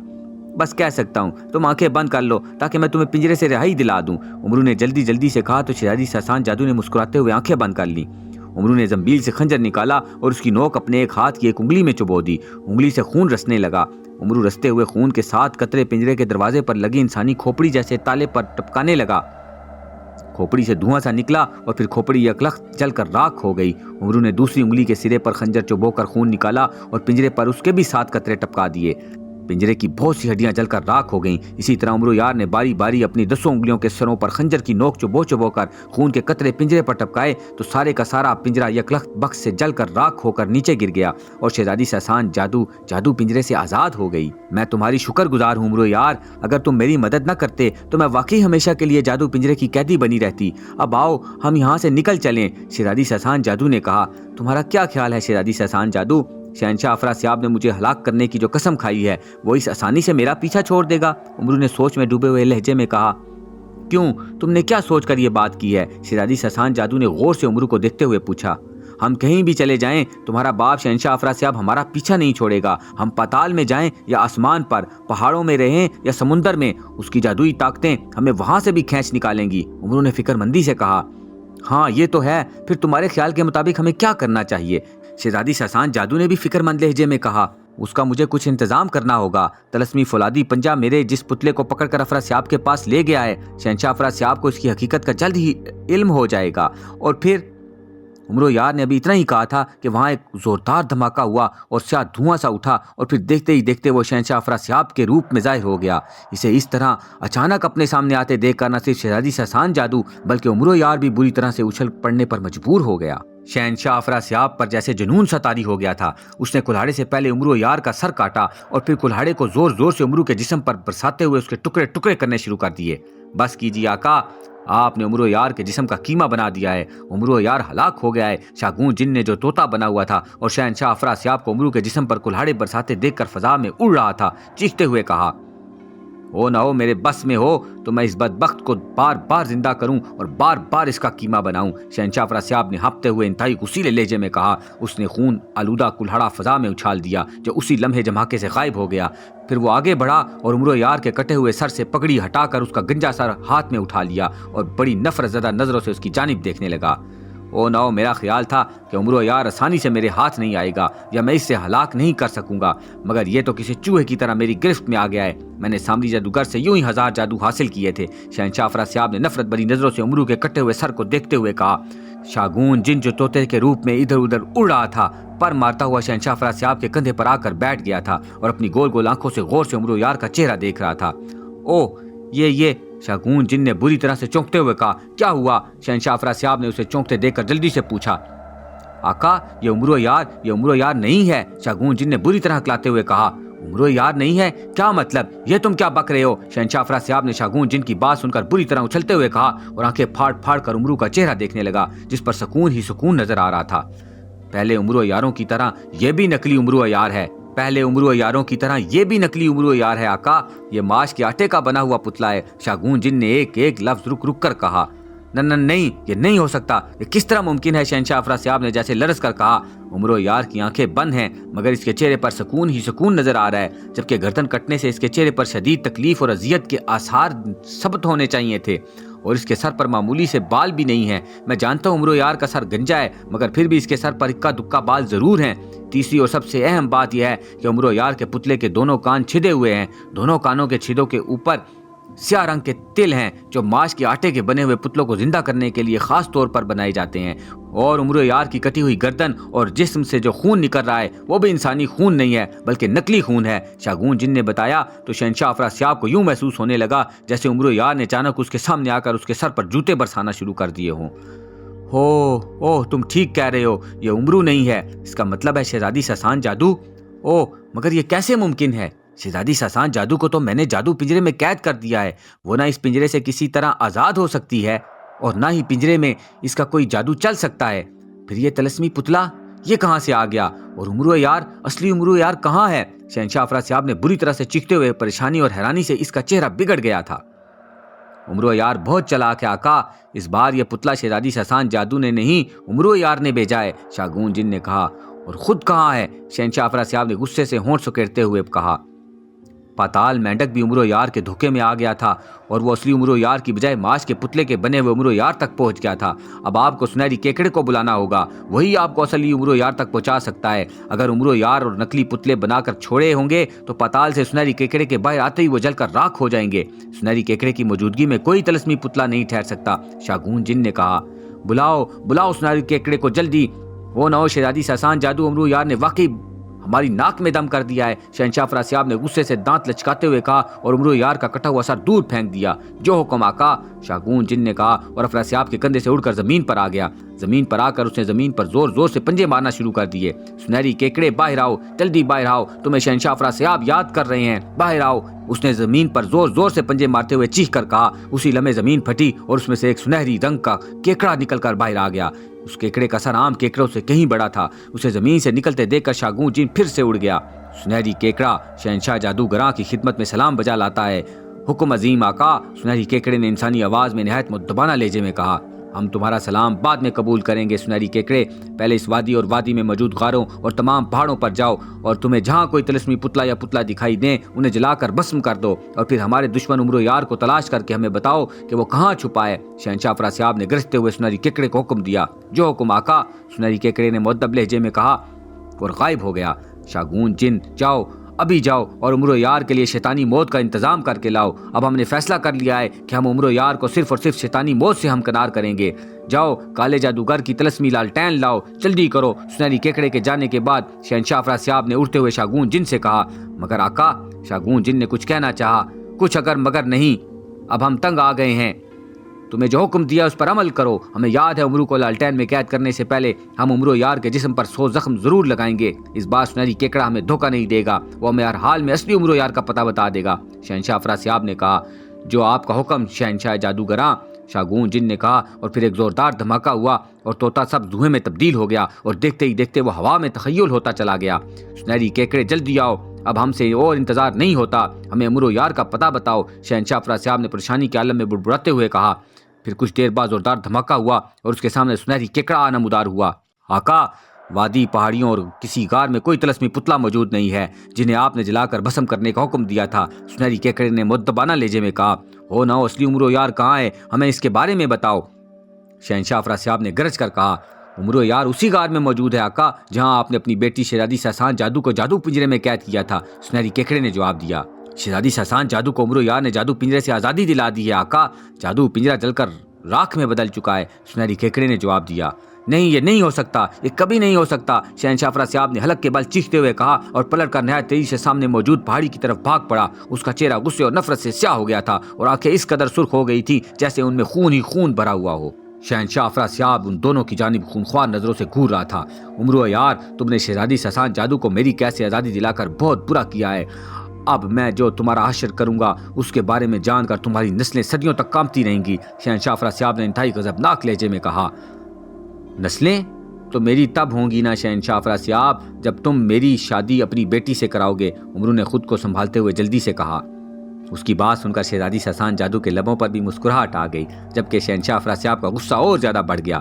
[SPEAKER 1] بس کہہ سکتا ہوں، تم آنکھیں بند کر لو تاکہ میں تمہیں پنجرے سے رہائی دلا دوں، امرو نے جلدی سے کہا تو شہزادی ساسان جادو نے مسکراتے ہوئے آنکھیں بند کر لیں۔ امرو نے زنبیل سے خنجر نکالا اور اس کی نوک اپنے ایک ہاتھ کی ایک انگلی میں چبو دی، انگلی سے خون رسنے لگا۔ امرو رستے ہوئے خون کے 7 قطرے پنجرے کے دروازے پر لگی انسانی کھوپڑی جیسے تالے پر ٹپکانے لگا۔ کھوپڑی سے دھواں سا نکلا اور پھر کھوپڑی یکلخت جل کر راکھ ہو گئی۔ امرو نے دوسری انگلی کے سرے پر خنجر چبو کر خون نکالا اور پنجرے پر اس کے بھی 7 قطرے ٹپکا دیے۔ پنجرے کی بہت سی ہڈیاں جل کر راکھ ہو گئیں۔ اسی طرح امرو یار نے باری باری اپنی 10 انگلیوں کے سروں پر خنجر کی نوک چبو کر خون کے قطرے پنجرے پر ٹپکائے تو سارے کا سارا پنجرہ یکلخت بخت سے جل کر راکھ ہو کر نیچے گر گیا اور شہزادی ساسان جادو پنجرے سے آزاد ہو گئی۔ میں تمہاری شکر گزار ہوں امرو یار، اگر تم میری مدد نہ کرتے تو میں واقعی ہمیشہ کے لیے جادو پنجرے کی قیدی بنی رہتی۔ اب آؤ ہم یہاں سے نکل چلیں، شہزادی ساسان جادو نے کہا۔ تمہارا کیا خیال ہے شہزادی ساسان جادو؟ شہنشاہ افراسیاب نے مجھے ہلاک کرنے کی جو قسم کھائی ہے وہ اس آسانی سے میرا پیچھا چھوڑ دے گا؟ امرو نے سوچ میں ڈوبے ہوئے لہجے میں کہا۔ کیوں، تم نے کیا سوچ کر یہ بات کی ہے؟ شہزادی ساسان جادو نے غور سے امرو کو دیکھتے ہوئے پوچھا۔ ہم کہیں بھی چلے جائیں تمہارا باپ شہنشاہ افراسیاب ہمارا پیچھا نہیں چھوڑے گا، ہم پاتال میں جائیں یا آسمان پر، پہاڑوں میں رہیں یا سمندر میں، اس کی جادوئی طاقتیں ہمیں وہاں سے بھی کھینچ نکالیں گی، امرو نے فکر مندی سے کہا۔ ہاں یہ تو ہے، پھر تمہارے خیال کے مطابق ہمیں کیا کرنا چاہیے؟ شہزادی ساسان جادو نے بھی فکر مند لہجے میں کہا۔ اس کا مجھے کچھ انتظام کرنا ہوگا، طلسمی فولادی پنجہ میرے جس پتلے کو پکڑ کر افراسیاب کے پاس لے گیا ہے، شہنشاہ افراسیاب کو اس کی حقیقت کا جلد ہی علم ہو جائے گا، اور پھر امرو یار نے ابھی اتنا ہی کہا تھا کہ وہاں ایک زوردار دھماکہ ہوا اور سیاہ دھواں سا اٹھا اور پھر دیکھتے ہی دیکھتے وہ شہنشاہ افراسیاب کے روپ میں ظاہر ہو گیا۔ اسے اس طرح اچانک اپنے سامنے آتے دیکھ کر نہ صرف شہزادی ساسان جادو بلکہ امرو یار بھی بری طرح سے اچھل پڑنے پر مجبور ہو گیا۔ شہنشاہ افراسیاب پر جیسے جنون سا طاری ہو گیا تھا۔ اس نے کلہاڑے سے پہلے امرو یار کا سر کاٹا اور پھر کلہاڑے کو زور زور سے امرو کے جسم پر برساتے ہوئے اس کے ٹکڑے ٹکڑے کرنے شروع کر دیے۔ بس کیجیے آقا، آپ نے امرو یار کے جسم کا کیما بنا دیا ہے، امرو یار ہلاک ہو گیا ہے۔ شاگون جن نے جو طوطا بنا ہوا تھا اور شہنشاہ افراسیاب کو امرو کے جسم پر کلہاڑے برساتے دیکھ کر فضا میں اڑ رہا تھا، چیختے ہوئے کہا۔ او نہ ہو میرے بس میں ہو تو میں اس بدبخت کو بار بار زندہ کروں اور بار بار اس کا کیما بناؤں، شہنشاہ افراسیاب نے ہانپتے ہوئے انتہائی غصیلے لہجے میں کہا۔ اس نے خون آلودہ کلہاڑا فضا میں اچھال دیا جو اسی لمحے دھماکے سے غائب ہو گیا۔ پھر وہ آگے بڑھا اور امرو یار کے کٹے ہوئے سر سے پگڑی ہٹا کر اس کا گنجا سر ہاتھ میں اٹھا لیا اور بڑی نفرت زدہ نظروں سے اس کی جانب دیکھنے لگا۔ او نو، میرا خیال تھا کہ امرو یار آسانی سے میرے ہاتھ نہیں آئے گا یا میں اس سے ہلاک نہیں کر سکوں گا، مگر یہ تو کسی چوہے کی طرح میری گرفت میں آ گیا ہے۔ میں نے سامری جادوگر سے یوں ہی 1000 جادو حاصل کیے تھے، شہنشاہ افراسیاب نے نفرت بھری نظروں سے امرو کے کٹے ہوئے سر کو دیکھتے ہوئے کہا۔ شاگون جن جو طوطے کے روپ میں ادھر ادھر اڑ رہا تھا، پر مارتا ہوا شہنشاہ افراسیاب کے کندھے پر آ کر بیٹھ گیا تھا اور اپنی گول گول آنکھوں سے غور سے امرو یار کا چہرہ دیکھ رہا تھا۔ او یہ شاگون جن نے بری طرح سے چونکتے ہوئے کہا۔ کیا ہوا؟ شہنشاہ افراسیاب نے اسے چونکتے دیکھ کر جلدی سے پوچھا۔ آقا، یہ امرو یار نہیں ہے، شاگون جن نے بری طرح ہکلاتے ہوئے کہا۔ امرو یار نہیں ہے؟ کیا مطلب؟ یہ تم کیا بک رہے ہو؟ شہنشاہ افراسیاب نے شاگون جن کی بات سن کر بری طرح اچھلتے ہوئے کہا اور آنکھیں پھاڑ پھاڑ کر امرو کا چہرہ دیکھنے لگا جس پر سکون ہی سکون نظر آ رہا تھا۔ پہلے امرو یاروں کی طرح یہ بھی نقلی امرو یار ہے، آقا، یہ ماش کے آٹے کا بنا ہوا پتلا ہے، شاگون جن نے ایک ایک لفظ رک رک کر کہا۔ نہیں، یہ نہیں ہو سکتا، یہ کس طرح ممکن ہے؟ شہنشاہ افراسیاب نے جیسے لرز کر کہا۔ امرو یار کی آنکھیں بند ہیں مگر اس کے چہرے پر سکون ہی سکون نظر آ رہا ہے، جبکہ گردن کٹنے سے اس کے چہرے پر شدید تکلیف اور اذیت کے آثار ثبت ہونے چاہیے تھے، اور اس کے سر پر معمولی سے بال بھی نہیں ہیں۔ میں جانتا ہوں امرو یار کا سر گنجا ہے، مگر پھر بھی اس کے سر پر اکا دکا بال ضرور ہیں۔ تیسری اور سب سے اہم بات یہ ہے کہ امرو یار کے پتلے کے دونوں کان چھدے ہوئے ہیں، دونوں کانوں کے چھدوں کے اوپر سیاہ رنگ کے تل ہیں جو ماش کے آٹے کے بنے ہوئے پتلوں کو زندہ کرنے کے لیے خاص طور پر بنائے جاتے ہیں، اور امرو یار کی کٹی ہوئی گردن اور جسم سے جو خون نکل رہا ہے وہ بھی انسانی خون نہیں ہے بلکہ نقلی خون ہے۔ شاگون جن نے بتایا تو شہنشاہ افراسیاب کو یوں محسوس ہونے لگا جیسے امرو یار نے اچانک اس کے سامنے آ کر اس کے سر پر جوتے برسانا شروع کر دیے ہوں۔ اوہ تم ٹھیک کہہ رہے ہو، یہ امرو نہیں ہے، اس کا مطلب ہے شہزادی ساسان جادو۔ مگر یہ کیسے ممکن ہے؟ شہزادی ساسان جادو کو تو میں نے جادو پنجرے میں قید کر دیا ہے، وہ نہ اس پنجرے سے کسی طرح آزاد ہو سکتی ہے اور نہ ہی پنجرے میں اس کا کوئی جادو چل سکتا ہے۔ پھر یہ طلسمی پتلا یہ کہاں سے آ گیا؟ اور عمرو یار، اصلی عمرو یار کہاں ہے؟ شہنشاہ افراسیاب نے بری طرح سے چیختے ہوئے پریشانی اور حیرانی سے اس کا چہرہ بگڑ گیا تھا۔ عمرو یار بہت چلاک ہے آقا، اس بار یہ پتلا شہزادی ساسان جادو نے نہیں عمرو یار نے بھیجا ہے، شاگون جن نے کہا۔ اور خود کہاں ہے؟ شہنشاہ افراسیاب نے غصے سے ہونٹ سکیڑتے ہوئے کہا۔ پاتال مینڈک بھی عمرو یار کے دھوکے میں آ گیا تھا اور وہ اصلی عمرو یار کی بجائے ماش کے پتلے کے بنے ہوئے عمرو یار تک پہنچ گیا تھا۔ اب آپ کو سنہری کیکڑے کو بلانا ہوگا، وہی آپ کو اصلی عمرو یار تک پہنچا سکتا ہے۔ اگر عمرو یار اور نقلی پتلے بنا کر چھوڑے ہوں گے تو پاتال سے سنہری کیکڑے کے باہر آتے ہی وہ جل کر راکھ ہو جائیں گے۔ سنہری کیکڑے کی موجودگی میں کوئی طلسمی پتلا نہیں ٹھہر سکتا، شاگون جن نے کہا۔ بلاؤ سنہری کیکڑے کو جلدی، وہ نہ ہو شہزادی ساسان جادو عمرو یار نے واقعی ہماری ناک میں دم کر دیا ہے۔ شہنشاہ افراسیاب نے غصے سے دانت لچکاتے ہوئے کہا اور عمرو یار کا کٹا ہوا سر دور پھینک دیا۔ جو حکم آقا، شاگون جن نے کہا اور افراسیاب کے کندھے سے اڑ کر زمین پر آ گیا۔ زمین پر آ کر اس نے زمین پر زور زور سے پنجے مارنا شروع کر دیے۔ سنہری کیکڑے باہر آؤ، جلدی باہر آؤ، تمہیں شہنشاہ افراسیاب یاد کر رہے ہیں، باہر آؤ۔ اس نے زمین پر زور زور سے پنجے مارتے ہوئے چیخ کر کہا۔ اسی لمحے زمین پھٹی اور اس میں سے ایک سنہری رنگ کا کیکڑا نکل کر باہر آ گیا۔ اس کیکڑے کا سر عام کیکڑوں سے کہیں بڑا تھا۔ اسے زمین سے نکلتے دیکھ کر شاگون جن پھر سے اڑ گیا۔ سنہری کیکڑا شہنشاہ جادوگراں کی خدمت میں سلام بجا لاتا ہے۔ حکم عظیم آقا، سنہری کیکڑے نے انسانی آواز میں نہایت مؤدبانہ لہجے میں کہا۔ ہم تمہارا سلام بعد میں قبول کریں گے سنہری کیکڑے، پہلے اس وادی اور وادی میں موجود غاروں اور تمام پہاڑوں پر جاؤ اور تمہیں جہاں کوئی طلسمی پتلا یا پتلا دکھائی دیں انہیں جلا کر بھسم کر دو، اور پھر ہمارے دشمن عمرو یار کو تلاش کر کے ہمیں بتاؤ کہ وہ کہاں چھپا ہے۔ شہنشاہ افراسیاب نے گرجتے ہوئے سنہری کیکڑے کو حکم دیا۔ جو حکم آقا، سنہری کیکڑے نے مؤدب لہجے میں کہا اور غائب ہو گیا۔ شاگون جن، جاؤ ابھی جاؤ اور عمرو یار کے لیے شیطانی موت کا انتظام کر کے لاؤ۔ اب ہم نے فیصلہ کر لیا ہے کہ ہم عمرو یار کو صرف اور صرف شیطانی موت سے ہمکنار کریں گے۔ جاؤ کالے جادوگر کی طلسمی لالٹین لاؤ، جلدی کرو۔ سنہری کیکڑے کے جانے کے بعد شہنشاہ افراسیاب نے اڑتے ہوئے شاگون جن سے کہا۔ مگر آقا، شاگون جن نے کچھ کہنا چاہا، کچھ اگر مگر نہیں، اب ہم تنگ آ گئے ہیں، تمہیں جو حکم دیا اس پر عمل کرو۔ ہمیں یاد ہے عمرو کو لالٹین میں قید کرنے سے پہلے ہم عمرو یار کے جسم پر 100 زخم ضرور لگائیں گے۔ اس بار سنہری کیکڑا ہمیں دھوکہ نہیں دے گا، وہ ہمیں ہر حال میں اصلی عمرو یار کا پتہ بتا دے گا۔ شہنشاہ افراسیاب نے کہا۔ جو آپ کا حکم شہنشاہ جادوگراں، شاگون جن نے کہا، اور پھر ایک زوردار دھماکہ ہوا اور طوطا سب دھوئیں میں تبدیل ہو گیا اور دیکھتے ہی دیکھتے وہ ہوا میں تخیل ہوتا چلا گیا۔ سنہری کیکڑے جلدی آؤ، اب ہم سے اور انتظار نہیں ہوتا، ہمیں عمرو یار کا پتہ بتاؤ۔ شہنشاہ افراسیاب نے پریشانی کے عالم میں بڑبڑاتے ہوئے کہا۔ پھر کچھ دیر بعد زوردار دھماکہ ہوا اور اس کے سامنے سنہری کیکڑا آنا مدار ہوا۔ آقا، وادی، پہاڑیوں اور کسی غار میں کوئی طلسمی پتلا موجود نہیں ہے جنہیں آپ نے جلا کر بھسم کرنے کا حکم دیا تھا۔ سنہری کیکڑے نے مؤدبانہ لہجے میں کہا۔ ہو نہ ہو اصلی عمرو یار کہاں ہے، ہمیں اس کے بارے میں بتاؤ۔ شہنشاہ افراسیاب نے گرج کر کہا۔ عمرو یار اسی غار میں موجود ہے آقا جہاں آپ نے اپنی بیٹی شہزادی ساسان جادو کو جادو پنجرے میں قید کیا تھا، سنہری کیکڑے نے جواب دیا۔ شہزادی ساسان جادو کو عمرو یار نے جادو پنجرے سے آزادی دلا دی ہے آقا، جادو پنجرہ جل کر راکھ میں بدل چکا ہے، سنہری کیکڑے نے جواب دیا۔ نہیں، یہ نہیں ہو سکتا، یہ کبھی نہیں ہو سکتا، شہنشاہ افراسیاب نے حلق کے بل چیختے ہوئے کہا اور پلٹ کر نہایت تیزی سے سامنے موجود پہاڑی کی طرف بھاگ پڑا۔ اس کا چہرہ غصے اور نفرت سے سیاہ ہو گیا تھا اور آنکھیں اس قدر سرخ ہو گئی تھی جیسے ان میں خون ہی خون بھرا ہوا ہو۔ شہنشاہ افراسیاب ان دونوں کی جانب خونخوار نظروں سے گھور رہا تھا۔ عمرو یار، تم نے شہزادی ساسان جادو کو میری قید سے آزادی دلا کر بہت برا کیا ہے۔ اب میں جو تمہارا حشر کروں گا اس کے بارے میں جان کر تمہاری نسلیں صدیوں تک کانپتی رہیں گی، شہنشاہ افراسیاب نے انتہائی غضبناک لہجے میں کہا۔ نسلیں تو میری تب ہوں گی نا شہنشاہ افراسیاب جب تم میری شادی اپنی بیٹی سے کراؤ گے، عمرو نے خود کو سنبھالتے ہوئے جلدی سے کہا۔ اس کی بات سن کر شہزادی ساسان جادو کے لبوں پر بھی مسکراہٹ آ گئی، جبکہ شہنشاہ افراسیاب کا غصہ اور زیادہ بڑھ گیا۔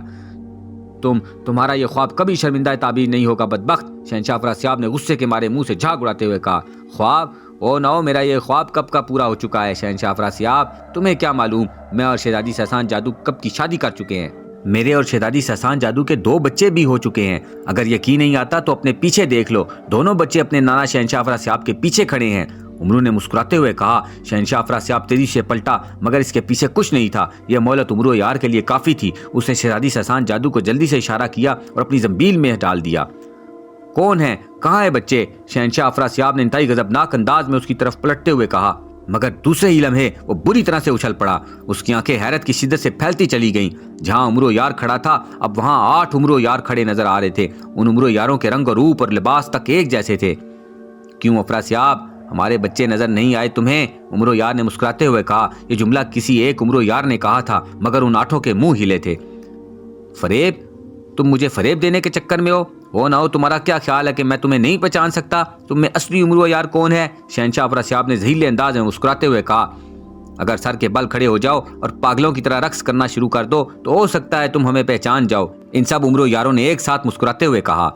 [SPEAKER 1] تمہارا یہ خواب کبھی شرمندہ تعبیر نہیں ہوگا بدبخت، شہنشاہ افراسیاب نے غصے کے مارے منہ سے جھاگ اڑاتے ہوئے کہا۔ خواب؟ او نو، میرا یہ خواب کب کا پورا ہو چکا ہے شہنشاہ افراسیاب، تمہیں کیا معلوم میں اور شہزادی ساسان جادو کب کی شادی کر چکے ہیں۔ میرے اور شہزادی ساسان جادو کے 2 بچے بھی ہو چکے ہیں، اگر یقین نہیں آتا تو اپنے پیچھے دیکھ لو، دونوں بچے اپنے نانا شہنشاہ افراسیاب کے پیچھے کھڑے ہیں، عمرو نے مسکراتے ہوئے کہا۔ شہنشاہ افراسیاب تیزی سے پلٹا مگر اس کے پیچھے کچھ نہیں تھا، یہ مہلت عمرو یار کے لیے کافی تھی۔ اس نے شہزادی ساسان جادو کو جلدی سے اشارہ کیا اور اپنی زنبیل میں ڈال دیا۔ کون ہے؟ کہاں ہے بچے؟ شہنشاہ افراسیاب نے انتہائی غضبناک انداز میں اس کی طرف پلٹتے ہوئے کہا، مگر دوسرے ہی لمحے وہ بری طرح سے اچھل پڑا۔ اس کی آنکھیں حیرت کی شدت سے پھیلتی چلی گئیں۔ جہاں عمرو یار کھڑا تھا اب وہاں 8 عمرو یار کھڑے نظر آ رہے تھے۔ ان عمرو یاروں کے رنگ اور روپ اور لباس تک ایک جیسے تھے۔ کیوں افراسیاب، ہمارے بچے نظر نہیں آئے تمہیں؟ عمرو یار نے مسکراتے ہوئے کہا۔ یہ جملہ کسی ایک عمرو یار نے کہا تھا، مگر ان آٹھوں کے منہ ہلے تھے۔ فریب؟ تم مجھے فریب دینے کے چکر میں ہو نہ ہو تمہارا کیا خیال ہے کہ میں تمہیں نہیں پہچان سکتا؟ تم میں اصلی عمرو یار کون ہے؟ شہنشاہ افراسیاب نے زہریلے انداز میں مسکراتے ہوئے کہا۔ اگر سر کے بل کھڑے ہو جاؤ اور پاگلوں کی طرح رقص کرنا شروع کر دو تو ہو سکتا ہے تم ہمیں پہچان جاؤ، ان سب عمرو یاروں نے ایک ساتھ مسکراتے ہوئے کہا۔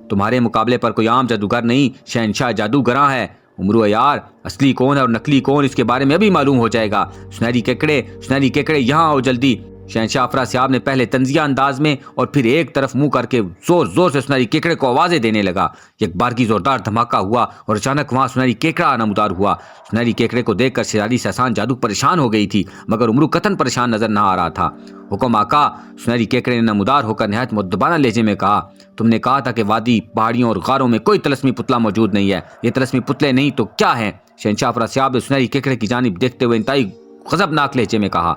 [SPEAKER 1] تمہارے مقابلے پر کوئی عام جادوگر نہیں، شہنشاہ جادوگراں ہے۔ عمرو یار اصلی کون ہے اور نکلی کون، اس کے بارے میں ابھی معلوم ہو جائے گا۔ سنہری کیکڑے یہاں آؤ جلدی۔ شہنشاہ افراسیاب نے پہلے طنزیہ انداز میں اور پھر ایک طرف منہ کر کے زور زور سے سنہری کیکڑے کو آوازیں دینے لگا۔ ایک بار کی زوردار دھماکہ ہوا اور اچانک وہاں سنہری کیکڑا نمودار ہوا۔ سنہری کیکڑے کو دیکھ کر شہزادی ساسان جادو پریشان ہو گئی تھی، مگر عمرو قطعاً پریشان نظر نہ آ رہا تھا۔ حکم آقا، سنہری کیکڑے نے نمودار ہو کر نہایت مؤدبانہ لہجے میں کہا۔ تم نے کہا تھا کہ وادی، پہاڑیوں اور غاروں میں کوئی طلسمی پتلا موجود نہیں ہے، یہ طلسمی پتلے نہیں تو کیا ہیں؟ شہنشاہ افراسیاب نے سنہری کیکڑے کی جانب دیکھتے ہوئے انتہائی غضبناک لہجے میں کہا۔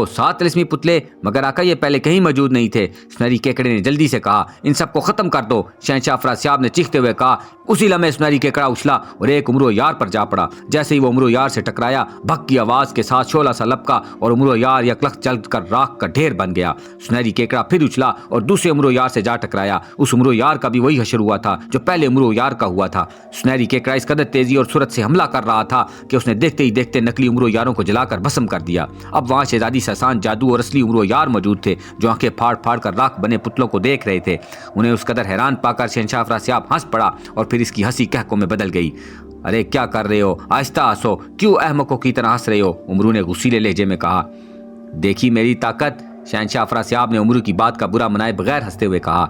[SPEAKER 1] 7 طلسمی پتلے؟ مگر آقا یہ پہلے کہیں موجود نہیں تھے، سنہری کیکڑے نے جلدی سے کہا۔ ان سب کو ختم کر دو، شہنشاہ افراسیاب نے چیختے ہوئے کہا۔ اسی لمحے سنہری کیکڑا اچھلا اور ایک عمرو یار پر جا پڑا۔ جیسے ہی وہ عمرو یار سے ٹکرایا، بھک کی آواز کے ساتھ شعلہ سا لپکا اور عمرو یار یکلخت جل کر راکھ کا ڈھیر بن گیا۔ سنہری کیکڑا پھر اچھلا اور دوسرے عمرو یار سے جا ٹکرایا۔ اس عمرو یار کا بھی وہی حشر ہوا تھا جو پہلے عمرو یار کا ہوا تھا۔ سنہری کیکڑا اس قدر تیزی اور سرعت سے حملہ کر رہا تھا کہ اس نے دیکھتے ہی دیکھتے نکلی عمرو یاروں کو جلا کر بھسم کر دیا۔ اب وہاں شہزادی ساسان جادو اور اصلی عمرو یار موجود تھے، جو آنکھیں پھاڑ پھاڑ کر راکھ بنے پتلوں کو دیکھ رہے تھے۔ انہیں اس قدر حیران پا کر شہنشاہ افراسیاب ہنس پڑا اور پھر اس کی ہنسی قہقوں میں بدل گئی۔ ارے کیا کر رہے ہو؟ آہستہ ہنسو، کیوں احمقوں کی طرح ہنس رہے ہو؟ عمرو نے غصیلے لہجے میں کہا۔ دیکھی میری طاقت؟ شہنشاہ افراسیاب نے عمرو کی بات کا برا منائے بغیر ہنستے ہوئے کہا۔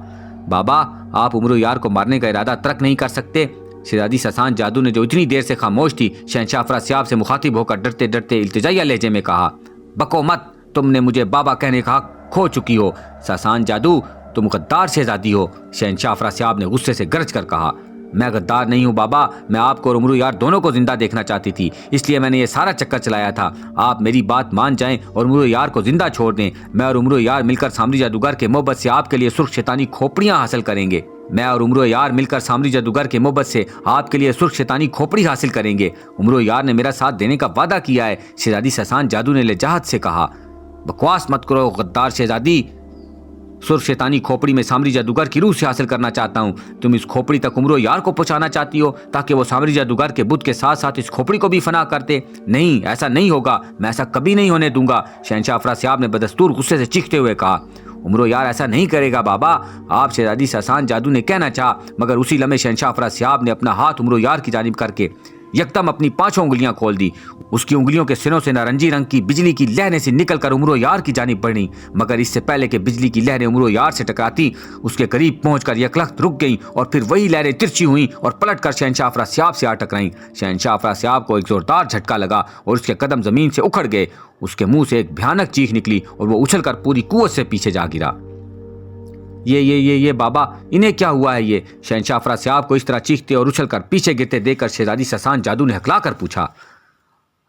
[SPEAKER 1] بابا، آپ عمرو یار کو مارنے کا ارادہ ترک نہیں کر سکتے؟ شہزادی ساسان جادو نے جو اتنی دیر سے خاموش تھی، شہنشاہ افراسیاب سے مخاطب ہو کر ڈرتے ڈرتے التجائیہ لہجے میں کہا۔ بکو مت، تم نے مجھے بابا کہنے کا حق کھو چکی ہو۔ ساسان جادو، تم غدار شہزادی ہو، شہنشاہ افراسیاب نے غصے سے گرج کر کہا۔ میں غدار نہیں ہوں بابا، میں آپ کو اور عمرو یار دونوں کو زندہ دیکھنا چاہتی تھی، اس لیے میں نے یہ سارا چکر چلایا تھا۔ آپ میری بات مان جائیں اور عمرو یار کو زندہ چھوڑ دیں، میں اور عمرو یار مل کر سامری جادوگر کے محبت سے آپ کے لیے سرخ شیطانی کھوپڑیاں حاصل کریں گے۔ میں اور عمرو یار مل کر سامری جادوگر کے محبت سے آپ کے لیے سرخ شیطانی کھوپڑی حاصل کریں گے۔ عمرو یار نے میرا ساتھ دینے کا وعدہ کیا ہے، شہزادی ساسان جادو نے لجاجت سے کہا۔ بکواس مت کرو غدار شہزادی، سرخ شیطانی کھوپڑی میں سامری جادوگر کی روح سے حاصل کرنا چاہتا ہوں۔ تم اس کھوپڑی تک عمرو یار کو پہنچانا چاہتی ہو تاکہ وہ سامری جادوگر کے بت کے ساتھ ساتھ اس کھوپڑی کو بھی فنا کرتے؟ نہیں، ایسا نہیں ہوگا، میں ایسا کبھی نہیں ہونے دوں گا، شہنشاہ افراسیاب نے بدستور غصے سے چیختے ہوئے کہا۔ عمرو یار ایسا نہیں کرے گا بابا، آپ شہزادی ساسان جادو نے کہنا چاہا، مگر اسی لمحے شہنشاہ افراسیاب نے اپنا ہاتھ عمرو یار کی جانب کر کے یکدم اپنی 5 انگلیاں کھول دی۔ اس کی انگلیوں کے سروں سے نارنجی رنگ کی بجلی کی لہریں سے نکل کر عمرو یار کی جانب بڑھیں، مگر اس سے پہلے کہ بجلی کی لہریں عمرو یار سے ٹکراتی، اس کے قریب پہنچ کر یکلخت رک گئیں اور پھر وہی لہریں ترچھی ہوئیں اور پلٹ کر شہنشاہ افراسیاب سے آ ٹکرائیں۔ شہنشاہ افراسیاب کو ایک زوردار جھٹکا لگا اور اس کے قدم زمین سے اکھڑ گئے۔ اس کے منہ سے ایک بھیانک چیخ نکلی اور وہ اچھل کر پوری قوت سے پیچھے جا گرا۔ یہ بابا، انہیں کیا ہوا ہے یہ؟ شہنشاہ افراسیاب کو اس طرح چیختے اور اچھل کر پیچھے گرتے دیکھ کر شہزادی ساسان جادو نے ہکلا کر پوچھا۔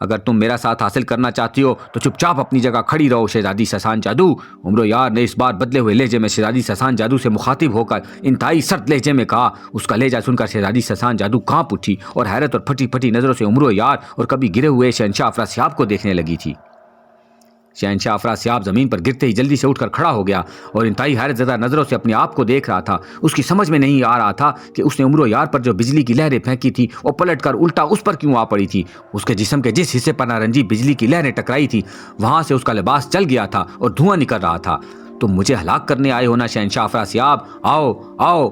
[SPEAKER 1] اگر تم میرا ساتھ حاصل کرنا چاہتی ہو تو چپ چاپ اپنی جگہ کھڑی رہو شہزادی ساسان جادو۔ عمرو یار نے اس بار بدلے ہوئے لہجے میں شہزادی ساسان جادو سے مخاطب ہو کر انتہائی سرد لہجے میں کہا۔ اس کا لہجہ سن کر شہزادی ساسان جادو کانپ اٹھی اور حیرت اور پھٹی پھٹی نظروں سے عمرو یار اور کبھی گرے ہوئے شہنشاہ افراسیاب کو دیکھنے لگی تھی۔ شہنشاہ افراسیاب زمین پر گرتے ہی جلدی سے اٹھ کر کھڑا ہو گیا اور انتہائی حیرت زدہ نظروں سے اپنے آپ کو دیکھ رہا تھا۔ اس کی سمجھ میں نہیں آ رہا تھا کہ اس نے عمرو یار پر جو بجلی کی لہریں پھینکی تھی وہ پلٹ کر الٹا اس پر کیوں آ پڑی تھی۔ اس کے جسم کے جس حصے پر نارنجی بجلی کی لہریں ٹکرائی تھی، وہاں سے اس کا لباس جل گیا تھا اور دھواں نکل رہا تھا۔ تم مجھے ہلاک کرنے آئے ہو نا شہنشاہ افراسیاب؟ آؤ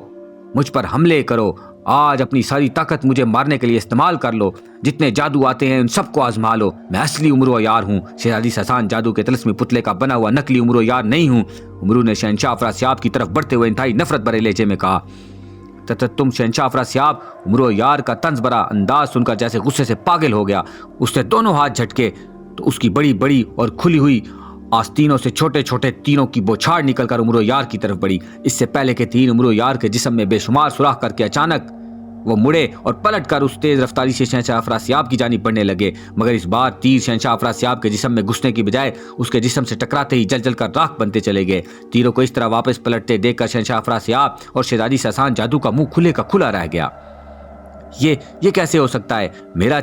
[SPEAKER 1] مجھ پر حملے کرو، آج اپنی ساری طاقت مجھے مارنے کے لیے استعمال کر لو، جتنے جادو آتے ہیں ان سب کو آزما لو۔ میں اصلی عمرو یار ہوں، شہزادی ساسان جادو کے طلسمی پتلے کا بنا ہوا نکلی عمرو یار نہیں ہوں۔ عمرو نے شہنشاہ افراسیاب کی طرف بڑھتے ہوئے انتہائی نفرت بھرے لہجے میں کہا۔ تم شہنشاہ افراسیاب، عمرو یار کا طنز بھرا انداز سن کر جیسے غصے سے پاگل ہو گیا۔ اس نے دونوں ہاتھ جھٹکے تو اس کی بڑی بڑی اور کھلی ہوئی آستینوں سے چھوٹے چھوٹے تیروں کی بوچھاڑ نکل کر عمرو یار کی طرف بڑھی۔ اس سے پہلے کہ تیر عمرو یار کے جسم میں بے شمار سوراخ کر کے اچانک وہ مڑے اور پلٹ کر اس تیز رفتاری سے شہنشاہ افراسیاب کی جانب بڑھنے لگے، مگر اس بار تیر شہنشاہ افراسیاب کے جسم میں گھسنے کی بجائے اس کے جسم سے ٹکراتے ہی جل جل کر راکھ بنتے چلے گئے۔ تیروں کو اس طرح واپس پلٹتے دیکھ کر شہنشاہ افراسیاب اور شہزادی ساسان جادو کا منہ کھلے کا کھلا رہ گیا۔ یہ کیسے ہو سکتا ہے؟ میرا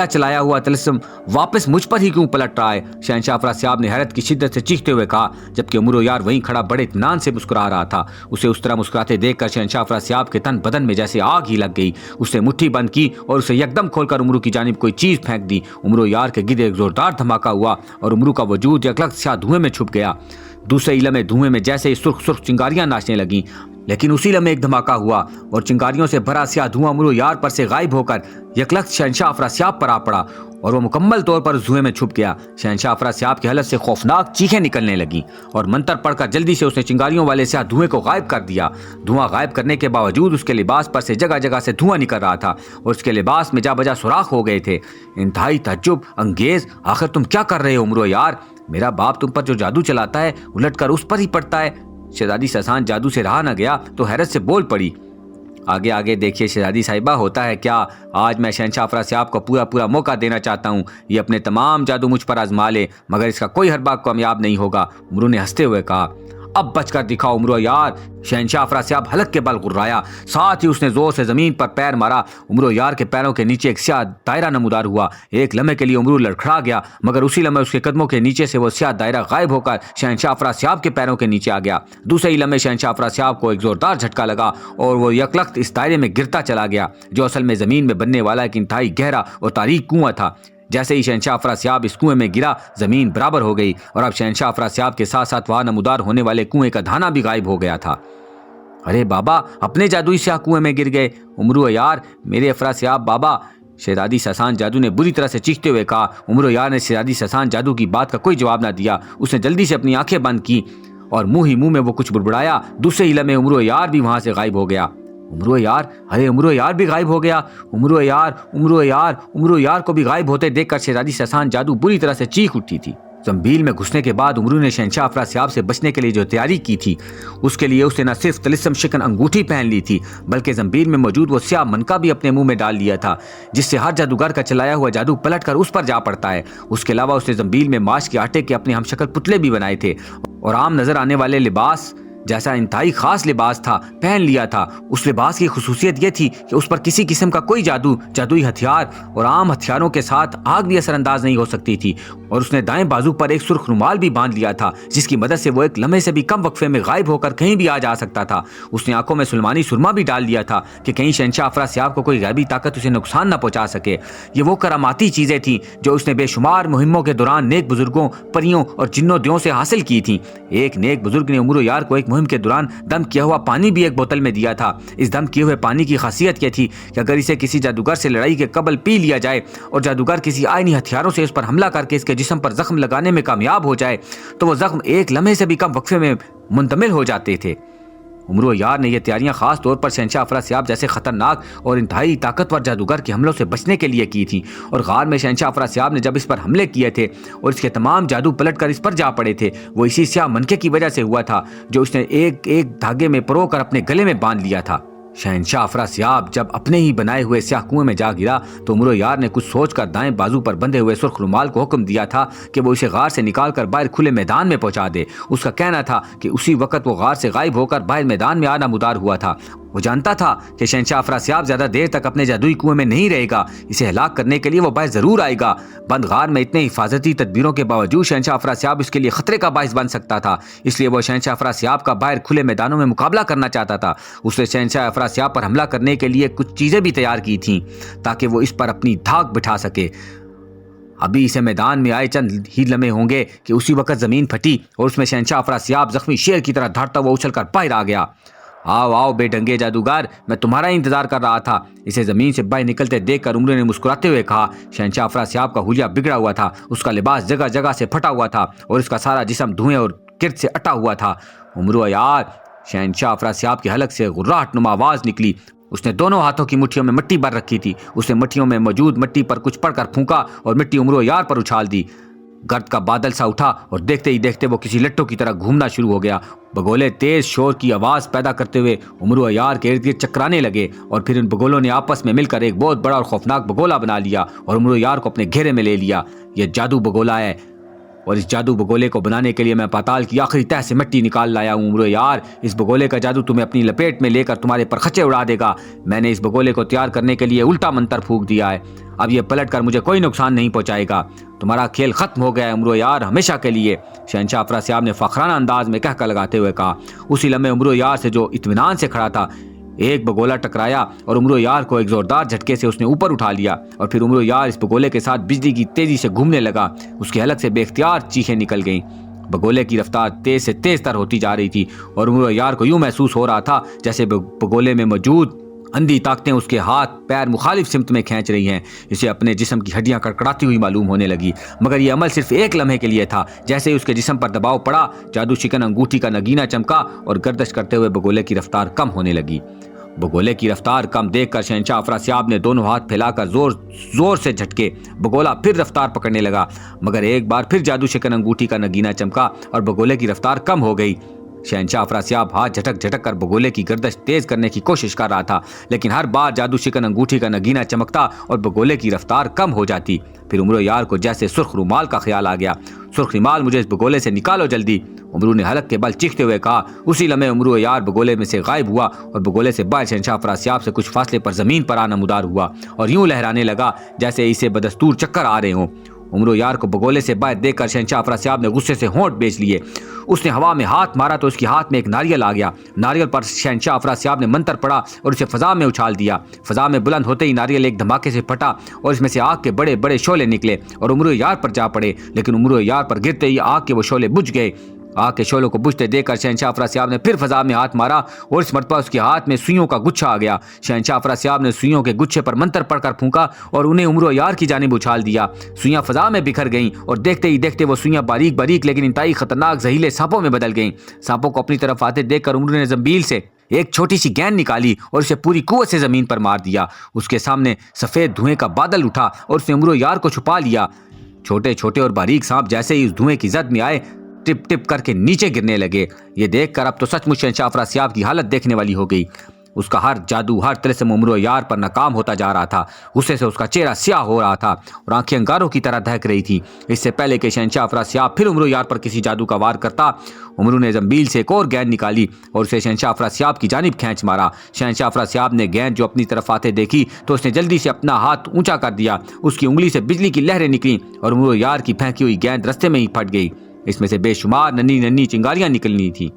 [SPEAKER 1] چلایا ہوا طلسم واپس مجھ پر ہی کیوں پلٹ رہا ہے؟ شہنشاہ افراسیاب نے حیرت کی شدت سے چیختے ہوئے کہا، جبکہ امرو یار وہیں کھڑا بڑے اطمینان سے مسکرا رہا تھا۔ اسے اس طرح مسکراتے دیکھ کر شہنشاہ افراسیاب کے تن بدن میں جیسے آگ ہی لگ گئی۔ اس نے مٹھی بند کی اور اسے یکدم کھول کر امرو کی جانب کوئی چیز پھینک دی۔ امرو یار کے گرد ایک زوردار دھماکہ ہوا اور امرو کا وجود یکلخت سیاہ دھوئیں میں چھپ گیا۔ دوسرے ہی لمحے دھوئیں میں جیسے سرخ سرخ چنگاریاں ناچنے لگیں، لیکن اسی لمحے ایک دھماکہ ہوا اور چنگاریوں سے بھرا سیاہ دھواں امرو یار پر سے غائب ہو کر یکلخت شہنشاہ افراسیاب پر آ پڑا اور وہ مکمل طور پر اس دھوئیں میں چھپ گیا۔ شہنشاہ افراسیاب کی حلق سے خوفناک چیخیں نکلنے لگیں اور منتر پڑھ کر جلدی سے اس نے چنگاریوں والے سیاہ دھوئیں کو غائب کر دیا۔ دھواں غائب کرنے کے باوجود اس کے لباس پر سے جگہ جگہ سے دھواں نکل رہا تھا اور اس کے لباس میں جا بجا سوراخ ہو گئے تھے۔ انتہائی تعجب انگیز، آخر تم کیا کر رہے ہو امرو یار؟ میرا باپ تم پر جو جادو چلاتا ہے الٹ کر اس پر ہی پڑتا ہے۔ شہزادی سسان جادو سے رہا نہ گیا تو حیرت سے بول پڑی، آگے دیکھیے شہزادی صاحبہ، ہوتا ہے کیا، آج میں شہنشاہ افراسیاب کو پورا موقع دینا چاہتا ہوں، یہ اپنے تمام جادو مجھ پر آزما لے، مگر اس کا کوئی ہربا کامیاب نہیں ہوگا۔ امرو نے ہنستے ہوئے کہا، اب بچ کر دکھاؤ امرو یار۔ شہنشاہ افراسیاب حلق کے بل غرایا، ساتھ ہی اس نے زور سے زمین پر پیر مارا۔ امرو یار کے پیروں کے نیچے ایک سیاہ دائرہ نمودار ہوا۔ ایک لمحے کے لیے امرو لڑکھڑا گیا، مگر اسی لمحے اس کے قدموں کے نیچے سے وہ سیاہ دائرہ غائب ہو کر شہنشاہ افراسیاب کے پیروں کے نیچے آ گیا۔ دوسرے ہی لمحے شہنشاہ افراسیاب کو ایک زوردار جھٹکا لگا اور وہ یکلخت اس دائرے میں گرتا چلا گیا، جو اصل میں زمین میں بننے والا ایک انتہائی گہرا اور تاریک کنواں تھا۔ جیسے ہی شہنشاہ افراسیاب اس کنویں میں گرا، زمین برابر ہو گئی اور اب شہنشاہ افراسیاب کے ساتھ ساتھ وہاں نمودار ہونے والے کنویں کا دھانا بھی غائب ہو گیا تھا۔ ارے بابا، اپنے جادوئی سیاہ کنویں میں گر گئے امرو یار، میرے افراسیاب بابا، شہزادی سسان جادو نے بری طرح سے چیختے ہوئے کہا۔ امرو یار نے شہزادی سسان جادو کی بات کا کوئی جواب نہ دیا۔ اس نے جلدی سے اپنی آنکھیں بند کی اور منہ میں وہ کچھ بڑبڑایا۔ دوسرے ہی لمحے امرو یار بھی وہاں سے غائب ہو گیا۔ امرو یار، ارے امرو یار بھی غائب ہو گیا۔ امرو یار کو بھی غائب ہوتے دیکھ کر شہزادی سسان جادو بری طرح سے چیخ اٹھی تھی۔ زنبیل میں گھسنے کے بعد امرو نے شہنشاہ افراسیاب سے بچنے کے لیے جو تیاری کی تھی، اس کے لیے اس نے نہ صرف طلسم شکن انگوٹھی پہن لی تھی، بلکہ زنبیل میں موجود وہ سیاہ منکا بھی اپنے منہ میں ڈال لیا تھا، جس سے ہر جادوگر کا چلایا ہوا جادو پلٹ کر اس پر جا پڑتا ہے۔ اس کے علاوہ اس نے زنبیل میں ماش کے آٹے کے اپنے ہم شکل پتلے بھی بنائے تھے اور عام نظر آنے والے لباس جیسا انتہائی خاص لباس تھا پہن لیا تھا۔ اس لباس کی خصوصیت یہ تھی کہ اس پر کسی قسم کا کوئی جادوئی ہتھیار اور عام ہتھیاروں کے ساتھ آگ بھی اثر انداز نہیں ہو سکتی تھی، اور اس نے دائیں بازو پر ایک سرخ رومال بھی باندھ لیا تھا، جس کی مدد سے وہ ایک لمحے سے بھی کم وقفے میں غائب ہو کر کہیں بھی آ جا سکتا تھا۔ اس نے آنکھوں میں سلمانی سرما بھی ڈال لیا تھا کہ کہیں شہنشاہ افراسیاب کو کوئی غیبی طاقت اسے نقصان نہ پہنچا سکے۔ یہ وہ کراماتی چیزیں تھیں جو اس نے بے شمار مہموں کے دوران نیک بزرگوں، پریوں اور جنوں دیوں سے حاصل کی تھیں۔ ایک نیک بزرگ نے امرو یار کو ایک مہم کے دوران دم کیا ہوا پانی بھی ایک بوتل میں دیا تھا۔ اس دم کیے ہوئے پانی کی خاصیت یہ تھی کہ اگر اسے کسی جادوگر سے لڑائی کے قبل پی لیا جائے اور جادوگر کسی آئینی ہتھیاروں سے اس پر حملہ کر کے اس کے جسم پر زخم لگانے میں کامیاب ہو جائے تو وہ زخم ایک لمحے سے بھی کم وقفے میں منتمل ہو جاتے تھے۔ امرو یار نے یہ تیاریاں خاص طور پر شہنشاہ افراسیاب جیسے خطرناک اور انتہائی طاقتور جادوگر کے حملوں سے بچنے کے لیے کی تھی، اور غار میں شہنشاہ افراسیاب نے جب اس پر حملے کیے تھے اور اس کے تمام جادو پلٹ کر اس پر جا پڑے تھے، وہ اسی سیاہ منکے کی وجہ سے ہوا تھا جو اس نے ایک ایک دھاگے میں پرو کر اپنے گلے میں باندھ لیا تھا۔ شہنشاہ افراسیاب جب اپنے ہی بنائے ہوئے سیاہ کنویں میں جا گرا تو امرو یار نے کچھ سوچ کر دائیں بازو پر بندھے ہوئے سرخ رومال کو حکم دیا تھا کہ وہ اسے غار سے نکال کر باہر کھلے میدان میں پہنچا دے۔ اس کا کہنا تھا کہ اسی وقت وہ غار سے غائب ہو کر باہر میدان میں آنا مدار ہوا تھا۔ وہ جانتا تھا کہ شہنشاہ افراسیاب زیادہ دیر تک اپنے جادوئی کنویں میں نہیں رہے گا، اسے ہلاک کرنے کے لیے وہ باہر ضرور آئے گا۔ بند غار میں اتنے حفاظتی تدبیروں کے باوجود شہنشاہ افراسیاب اس کے لیے خطرے کا باعث بن سکتا تھا، اس لیے وہ شہنشاہ افراسیاب کا باہر کھلے میدانوں میں مقابلہ کرنا چاہتا تھا۔ اس نے شہنشاہ افراسیاب پر حملہ کرنے کے لیے کچھ چیزیں بھی تیار کی تھیں تاکہ وہ اس پر اپنی دھاک بٹھا سکے۔ ابھی اسے میدان میں آئے چند ہی لمحے ہوں گے کہ اسی وقت زمین پھٹی اور اس میں شہنشاہ افراسیاب زخمی شیر کی طرح دھاڑتا ہوا اچھل کر باہر آ گیا۔ آؤ آؤ بے ڈنگے جادوگر، میں تمہارا انتظار کر رہا تھا۔ اسے زمین سے باہر نکلتے دیکھ کر امرو نے مسکراتے ہوئے کہا۔ شہنشاہ افراسیاب کا حلیہ بگڑا ہوا تھا، اس کا لباس جگہ جگہ سے پھٹا ہوا تھا اور اس کا سارا جسم دھوئیں اور گرد سے اٹا ہوا تھا۔ امرو یار، شہنشاہ افراسیاب کی حلق سے غراٹ نما آواز نکلی۔ اس نے دونوں ہاتھوں کی مٹھیوں میں مٹی بھر رکھی تھی۔ اس نے مٹھیوں میں موجود مٹی پر کچھ پڑ کر پھونکا اور مٹی امرو یار پر اچھال دی۔ گرد کا بادل سا اٹھا اور دیکھتے ہی دیکھتے وہ کسی لٹو کی طرح گھومنا شروع ہو گیا۔ بگولے تیز شور کی آواز پیدا کرتے ہوئے امرو یار کے ارد گرد چکرانے لگے اور پھر ان بگولوں نے آپس میں مل کر ایک بہت بڑا اور خوفناک بگولا بنا لیا اور امرو یار کو اپنے گھیرے میں لے لیا۔ یہ جادو بگولا ہے، اور اس جادو بگولے کو بنانے کے لیے میں پاتال کی آخری تہ سے مٹی نکال لایا ہوں عمرو یار۔ اس بگولے کا جادو تمہیں اپنی لپیٹ میں لے کر تمہارے پرخچے اڑا دے گا۔ میں نے اس بگولے کو تیار کرنے کے لیے الٹا منتر پھونک دیا ہے، اب یہ پلٹ کر مجھے کوئی نقصان نہیں پہنچائے گا۔ تمہارا کھیل ختم ہو گیا ہے عمرو یار، ہمیشہ کے لیے، شہنشاہ افراسیاب نے فخرانہ انداز میں کہہ لگاتے ہوئے کہا۔ اسی لمحے عمرو یار سے جو اطمینان سے کھڑا تھا ایک بگولا ٹکرایا اور عمرو یار کو ایک زوردار جھٹکے سے اس نے اوپر اٹھا لیا، اور پھر عمرو یار اس بگولے کے ساتھ بجلی کی تیزی سے گھومنے لگا۔ اس کے حلق سے بے اختیار چیخیں نکل گئیں۔ بگولے کی رفتار تیز سے تیز تر ہوتی جا رہی تھی اور عمرو یار کو یوں محسوس ہو رہا تھا جیسے بگولے میں موجود اندھی طاقتیں اس کے ہاتھ پیر مخالف سمت میں کھینچ رہی ہیں۔ اسے اپنے جسم کی ہڈیاں کڑکڑاتی ہوئی معلوم ہونے لگی، مگر یہ عمل صرف ایک لمحے کے لیے تھا۔ جیسے ہی اس کے جسم پر دباؤ پڑا، جادو شکن انگوٹھی کا نگینہ چمکا اور گردش کرتے ہوئے بگولے کی رفتار کم ہونے لگی۔ بگولے کی رفتار کم دیکھ کر شہنشاہ افراسیاب نے دونوں ہاتھ پھیلا کر زور سے جھٹکے۔ بگولا پھر رفتار پکڑنے لگا، مگر ایک بار پھر جادو شکن انگوٹھی کا نگینہ چمکا اور بگولے کی رفتار کم ہو گئی۔ شہنشاہ افراسیاب ہاتھ جھٹک جھٹک کر بگولے کی گردش تیز کرنے کی کوشش کر رہا تھا، لیکن ہر بار جادو شکن انگوٹھی کا نگینہ چمکتا اور بگولے کی رفتار کم ہو جاتی۔ پھر عمرو یار کو جیسے سرخ رومال کا خیال آ گیا۔ سرخ رومال مجھے اس بگولے سے نکالو جلدی، عمرو نے حلق کے بل چیختے ہوئے کہا۔ اسی لمحے عمرو یار بگولے میں سے غائب ہوا اور بگولے سے باہر شہنشاہ افراسیاب سے کچھ فاصلے پر زمین پر نمودار ہوا اور یوں لہرانے لگا جیسے اسے بدستور چکر آ رہے ہوں۔ عمرو یار کو بگولے سے باہر دیکھ کر شہنشاہ افراسیاب نے غصے سے ہونٹ بیچ لیے۔ اس نے ہوا میں ہاتھ مارا تو اس کے ہاتھ میں ایک ناریل آ گیا۔ ناریل پر شہنشاہ افراسیاب نے منتر پڑا اور اسے فضا میں اچھال دیا۔ فضا میں بلند ہوتے ہی ناریل ایک دھماکے سے پھٹا اور اس میں سے آگ کے بڑے بڑے شعلے نکلے اور عمرو یار پر جا پڑے، لیکن عمرو یار پر گرتے ہی آگ کے وہ شعلے بجھ گئے۔ آگ کے شعلوں کو بجھتے دیکھ کر شہنشاہ افراسیاب نے پھر فضا میں ہاتھ مارا اور اس مرتبہ اس کے ہاتھ میں سوئیوں کا گچھا آ گیا۔ شہنشاہ افراسیاب نے سوئیوں کے گچھے پر منتر پڑھ کر پھونکا اور انہیں عمرو یار کی جانب اچھال دیا۔ سوئیاں فضا میں بکھر گئیں اور دیکھتے ہی دیکھتے وہ سوئیاں باریک باریک لیکن انتہائی خطرناک زہریلے سانپوں میں بدل گئیں۔ سانپوں کو اپنی طرف آتے دیکھ کر عمرو نے زنبیل سے ایک چھوٹی سی گیند نکالی اور اسے پوری قوت سے زمین پر مار دیا۔ اس کے سامنے سفید دھوئیں کا بادل اٹھا اور اس نے عمرو یار کو چھپا لیا۔ چھوٹے چھوٹے اور باریک سانپ جیسے ہی اس دھوئیں کی زد میں آئے ٹپ ٹپ کر کے نیچے گرنے لگے۔ یہ دیکھ کر اب تو سچ مچ شہنشاہ افراسیاب کی حالت دیکھنے والی ہو گئی۔ اس کا ہر جادو ہر طلسم عمرو یار پر ناکام ہوتا جا رہا تھا۔ غصے سے اس کا چہرہ سیاہ ہو رہا تھا اور آنکھیں انگاروں کی طرح دہک رہی تھی۔ اس سے پہلے کہ شہنشاہ افراسیاب پھر عمرو یار پر کسی جادو کا وار کرتا، عمرو نے زنبیل سے ایک اور گیند نکالی اور اسے شہنشاہ افراسیاب کی جانب کھینچ مارا۔ شہنشاہ افراسیاب نے گیند جو اپنی طرف آتے دیکھی تو اس نے جلدی سے اپنا ہاتھ اونچا کر دیا۔ اس کی انگلی سے بجلی کی لہریں نکلیں اور عمرو یار کی پھینکی ہوئی گیند رستے میں ہی پھٹ گئی۔ اس میں سے بے شمار ننھی ننھی چنگاریاں نکلنی تھیں۔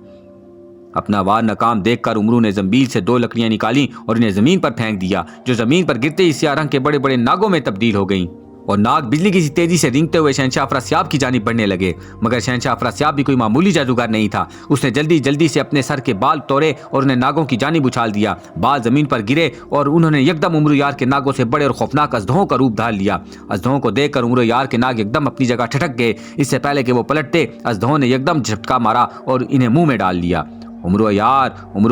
[SPEAKER 1] اپنا وار ناکام دیکھ کر عمرو نے زنبیل سے 2 لکڑیاں نکالیں اور انہیں زمین پر پھینک دیا، جو زمین پر گرتے ہی سیاہ رنگ کے بڑے بڑے ناگوں میں تبدیل ہو گئیں اور ناگ بجلی کی تیزی سے رینگتے ہوئے شہنشاہ افراسیاب کی جانب بڑھنے لگے۔ مگر شہنشاہ افراسیاب بھی کوئی معمولی جادوگر نہیں تھا۔ اس نے جلدی سے اپنے سر کے بال توڑے اور انہیں ناگوں کی جانب اچھال دیا۔ بال زمین پر گرے اور انہوں نے یکدم عمرو یار کے ناگوں سے بڑے اور خوفناک اژدھوں کا روپ دھار لیا۔ اژدھوں کو دیکھ کر عمرو یار کے ناگ یکدم اپنی جگہ ٹھٹک گئے۔ اس سے پہلے کہ وہ پلٹتے، اژدھوں نے یکدم جھٹکا مارا اور انہیں منہ میں ڈال لیا۔ عمرو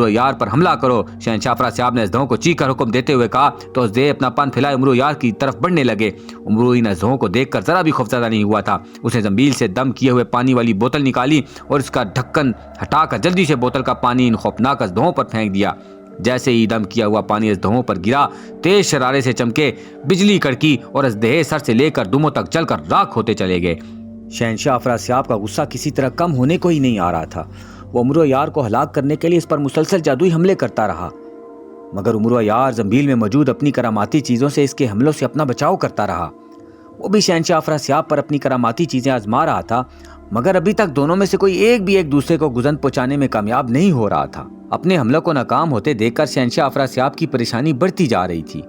[SPEAKER 1] یار پر حملہ کرو، شہنشاہ افراسیاب نے اژدھوں کو چیخ کر حکم دیتے ہوئے کہا تو اژدھے اپنا پن پھیلائے عمرو یار کی طرف بڑھنے لگے۔ عمرو ان اژدھوں کو دیکھ کر ذرا بھی خوفزدہ نہیں ہوا تھا۔ اس نے زنبیل سے دم کیے ہوئے پانی والی بوتل نکالی اور اس کا ڈھکن ہٹا کر جلدی سے بوتل کا پانی ان خوفناک اژدھوں پر پھینک دیا۔ جیسے ہی دم کیا ہوا پانی اژدھوں پر گرا، تیز شرارے سے چمکے، بجلی کڑکی اور اژدھے سر سے لے کر دموں تک جل کر راکھ ہوتے چلے گئے۔ شہنشاہ افراسیاب کا غصہ کسی طرح کم ہونے کو ہی نہیں آ رہا تھا۔ وہ عمرو یار کو ہلاک کرنے کے لیے اس پر مسلسل جادوئی حملے کرتا رہا، مگر عمرو یار زنبیل میں موجود اپنی کراماتی چیزوں سے اس کے حملوں سے اپنا بچاؤ کرتا رہا۔ وہ بھی شہنشاہ افراسیاب پر اپنی کراماتی چیزیں آزما رہا تھا، مگر ابھی تک دونوں میں سے کوئی ایک بھی ایک دوسرے کو گزند پہنچانے میں کامیاب نہیں ہو رہا تھا۔ اپنے حملوں کو ناکام ہوتے دیکھ کر شہنشاہ افراسیاب کی پریشانی بڑھتی جا رہی تھی۔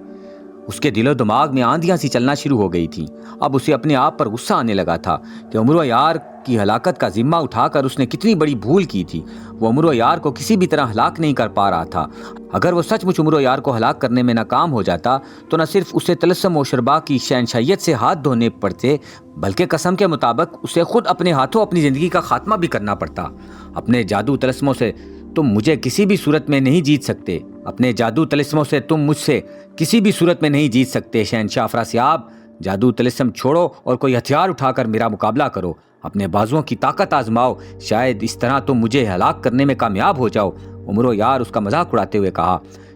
[SPEAKER 1] اس کے دل و دماغ میں آندیاں سی چلنا شروع ہو گئی تھی۔ اب اسے اپنے آپ پر غصہ آنے لگا تھا کہ عمرو یار کی ہلاکت کا ذمہ اٹھا کر اس نے کتنی بڑی بھول کی تھی۔ وہ عمرو یار کو کسی بھی طرح ہلاک نہیں کر پا رہا تھا۔ اگر وہ سچ مچ عمرو یار کو ہلاک کرنے میں ناکام ہو جاتا تو نہ صرف اسے طلسم و شربا کی شہنشاہیت سے ہاتھ دھونے پڑتے، بلکہ قسم کے مطابق اسے خود اپنے ہاتھوں اپنی زندگی کا خاتمہ بھی کرنا پڑتا۔ اپنے جادو طلسموں سے تم مجھے کسی بھی صورت میں نہیں جیت سکتے، اپنے جادو طلسموں سے تم مجھ سے کسی بھی صورت میں نہیں جیت سکتے۔ شہنشاہ افراسیاب، جادو طلسم چھوڑو اور کوئی ہتھیار اٹھا کر میرا مقابلہ کرو، اپنے بازوؤں کی طاقت آزماؤ، شاید اس طرح تم مجھے ہلاک کرنے میں کامیاب ہو جاؤ۔ عمرو یار اس کا مذاق اڑاتے ہوئے کہا۔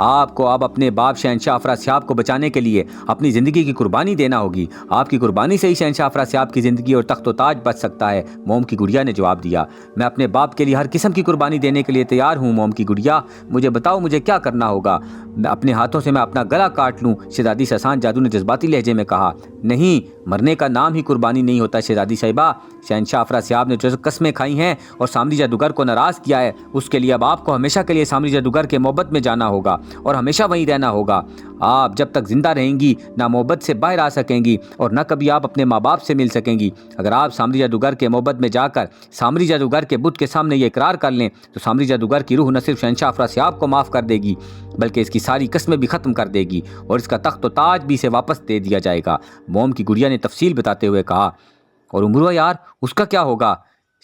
[SPEAKER 1] آپ کو اب اپنے باپ شہنشاہ افراسیاب کو بچانے کے لیے اپنی زندگی کی قربانی دینا ہوگی۔ آپ کی قربانی سے ہی شہنشاہ افراسیاب کی زندگی اور تخت و تاج بچ سکتا ہے۔ موم کی گڑیا نے جواب دیا، میں اپنے باپ کے لیے ہر قسم کی قربانی دینے کے لیے تیار ہوں موم کی گڑیا، مجھے بتاؤ مجھے کیا کرنا ہوگا؟ اپنے ہاتھوں سے میں اپنا گلا کاٹ لوں؟ شہزادی ساسان جادو نے جذباتی لہجے میں کہا۔ نہیں، مرنے کا نام ہی قربانی نہیں ہوتا شہزادی صاحبہ۔ شہنشاہ افراسیاب نے جو قسمیں کھائی ہیں اور سامری جادوگر کو ناراض کیا ہے، اس کے لیے اب آپ کو ہمیشہ کے لیے سامری جادوگر کے محبت میں جانا ہوگا اور ہمیشہ وہیں رہنا ہوگا۔ آپ جب تک زندہ رہیں گی نہ محبت سے باہر آ سکیں گی اور نہ کبھی آپ اپنے ماں باپ سے مل سکیں گی۔ اگر آپ سامری جادوگر کے محبت میں جا کر سامری جادوگر کے بت کے سامنے یہ اقرار کر لیں تو سامری جادوگر کی روح نہ صرف شہنشاہ افراسیاب کو معاف کر دے گی بلکہ اس کی ساری قسمیں بھی ختم کر دے گی اور اس کا تخت و تاج بھی اسے واپس دے دیا جائے گا۔ موم کی گڑیا نے تفصیل بتاتے ہوئے کہا۔ اور امرو یار، اس کا کیا ہوگا؟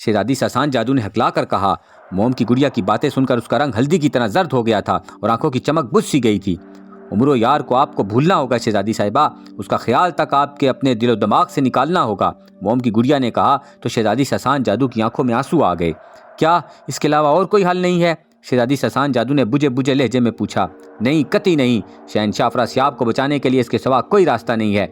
[SPEAKER 1] شہزادی ساسان جادو نے ہکلا کر کہا۔ موم کی گڑیا کی باتیں سن کر اس کا رنگ ہلدی کی طرح زرد ہو گیا تھا اور آنکھوں کی چمک بجھ سی گئی تھی۔ امرو یار کو آپ کو بھولنا ہوگا شہزادی صاحبہ، اس کا خیال تک آپ کے اپنے دل و دماغ سے نکالنا ہوگا، موم کی گڑیا نے کہا تو شہزادی ساسان جادو کی آنکھوں میں آنسو آ گئے۔ کیا اس کے علاوہ اور کوئی حل نہیں ہے؟ شہزادی ساسان جادو نے بجھے بجھے لہجے میں پوچھا۔ نہیں، قطعی نہیں، شہنشاہ افراسیاب کو بچانے کے لیے اس کے سوا کوئی راستہ نہیں ہے،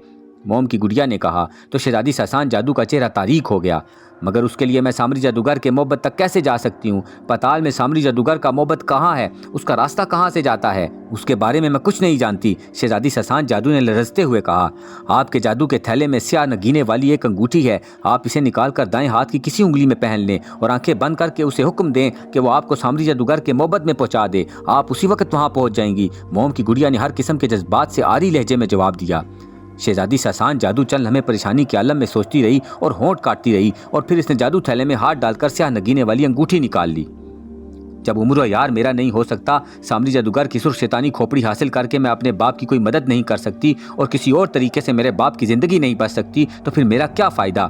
[SPEAKER 1] موم کی گڑیا نے کہا تو شہزادی ساسان جادو کا چہرہ تاریک ہو گیا۔ مگر اس کے لیے میں سامری جادوگر کے محبت تک کیسے جا سکتی ہوں؟ پتال میں سامری جادوگر کا محبت کہاں ہے؟ اس کا راستہ کہاں سے جاتا ہے؟ اس کے بارے میں کچھ نہیں جانتی، شہزادی ساسان جادو نے لرزتے ہوئے کہا۔ آپ کے جادو کے تھیلے میں سیاہ نگینے والی ایک انگوٹھی ہے، آپ اسے نکال کر دائیں ہاتھ کی کسی انگلی میں پہن لیں اور آنکھیں بند کر کے اسے حکم دیں کہ وہ آپ کو سامری جادوگر کے محبت میں پہنچا دے، آپ اسی وقت وہاں پہنچ جائیں گی، موم کی گڑیا نے ہر قسم کے جذبات سے آری لہجے میں جواب دیا۔ شہزادی ساسان جادو چند لمحے پریشانی کے عالم میں سوچتی رہی اور ہونٹ کاٹتی رہی اور پھر اس نے جادو تھیلے میں ہاتھ ڈال کر سیاہ نگینے والی انگوٹھی نکال لی۔ جب امرو یار میرا نہیں ہو سکتا، سامری جادوگر کی سرخ شیطانی کھوپڑی حاصل کر کے میں اپنے باپ کی کوئی مدد نہیں کر سکتی اور کسی اور طریقے سے میرے باپ کی زندگی نہیں بچ سکتی، تو پھر میرا کیا فائدہ؟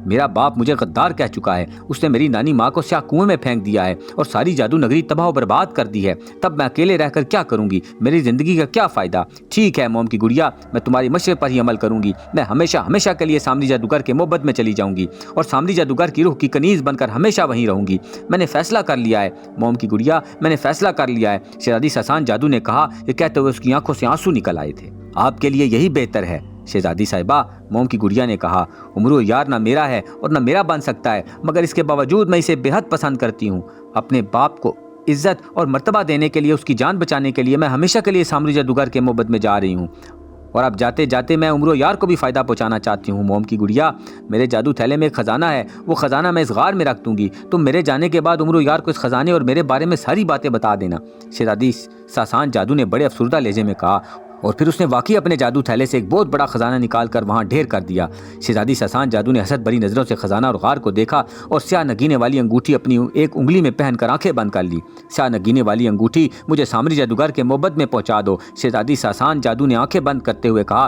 [SPEAKER 1] میرا باپ مجھے غدار کہہ چکا ہے، اس نے میری نانی ماں کو سیاہ کنویں میں پھینک دیا ہے اور ساری جادو نگری تباہ و برباد کر دی ہے، تب میں اکیلے رہ کر کیا کروں گی؟ میری زندگی کا کیا فائدہ؟ ٹھیک ہے موم کی گڑیا، میں تمہاری مشورے پر ہی عمل کروں گی، میں ہمیشہ ہمیشہ کے لیے سامری جادوگر کے محبت میں چلی جاؤں گی اور سامری جادوگر کی روح کی کنیز بن کر ہمیشہ وہیں رہوں گی۔ میں نے فیصلہ کر لیا ہے موم کی گڑیا، میں نے فیصلہ کر لیا ہے، شہزادی ساسان جادو نے کہا، یہ کہتے ہوئے اس کی آنکھوں سے آنسو نکل آئے تھے۔ آپ کے لیے یہی بہتر ہے شہزادی صاحبہ، موم کی گڑیا نے کہا۔ امرو یار نہ میرا ہے اور نہ میرا بن سکتا ہے، مگر اس کے باوجود میں اسے بے حد پسند کرتی ہوں۔ اپنے باپ کو عزت اور مرتبہ دینے کے لیے، اس کی جان بچانے کے لیے میں ہمیشہ کے لیے سامری جادوگر کے محبت میں جا رہی ہوں، اور اب جاتے جاتے میں امرو یار کو بھی فائدہ پہنچانا چاہتی ہوں۔ موم کی گڑیا، میرے جادو تھیلے میں ایک خزانہ ہے، وہ خزانہ میں اس غار میں رکھ دوں گی، تم میرے جانے کے بعد امرو یار کو اس خزانے اور میرے بارے میں ساری باتیں بتا دینا، شہزادی ساسان جادو نے بڑے افسردہ لہجے میں کہا، اور پھر اس نے واقعی اپنے جادو تھیلے سے ایک بہت بڑا خزانہ نکال کر وہاں ڈھیر کر دیا۔ شہزادی ساسان جادو نے حسد بھری نظروں سے خزانہ اور غار کو دیکھا اور سیاہ نگینے والی انگوٹھی اپنی ایک انگلی میں پہن کر آنکھیں بند کر لی۔ سیاہ نگینے والی انگوٹھی مجھے سامری جادوگر کے محبت میں پہنچا دو، شہزادی ساسان جادو نے آنکھیں بند کرتے ہوئے کہا۔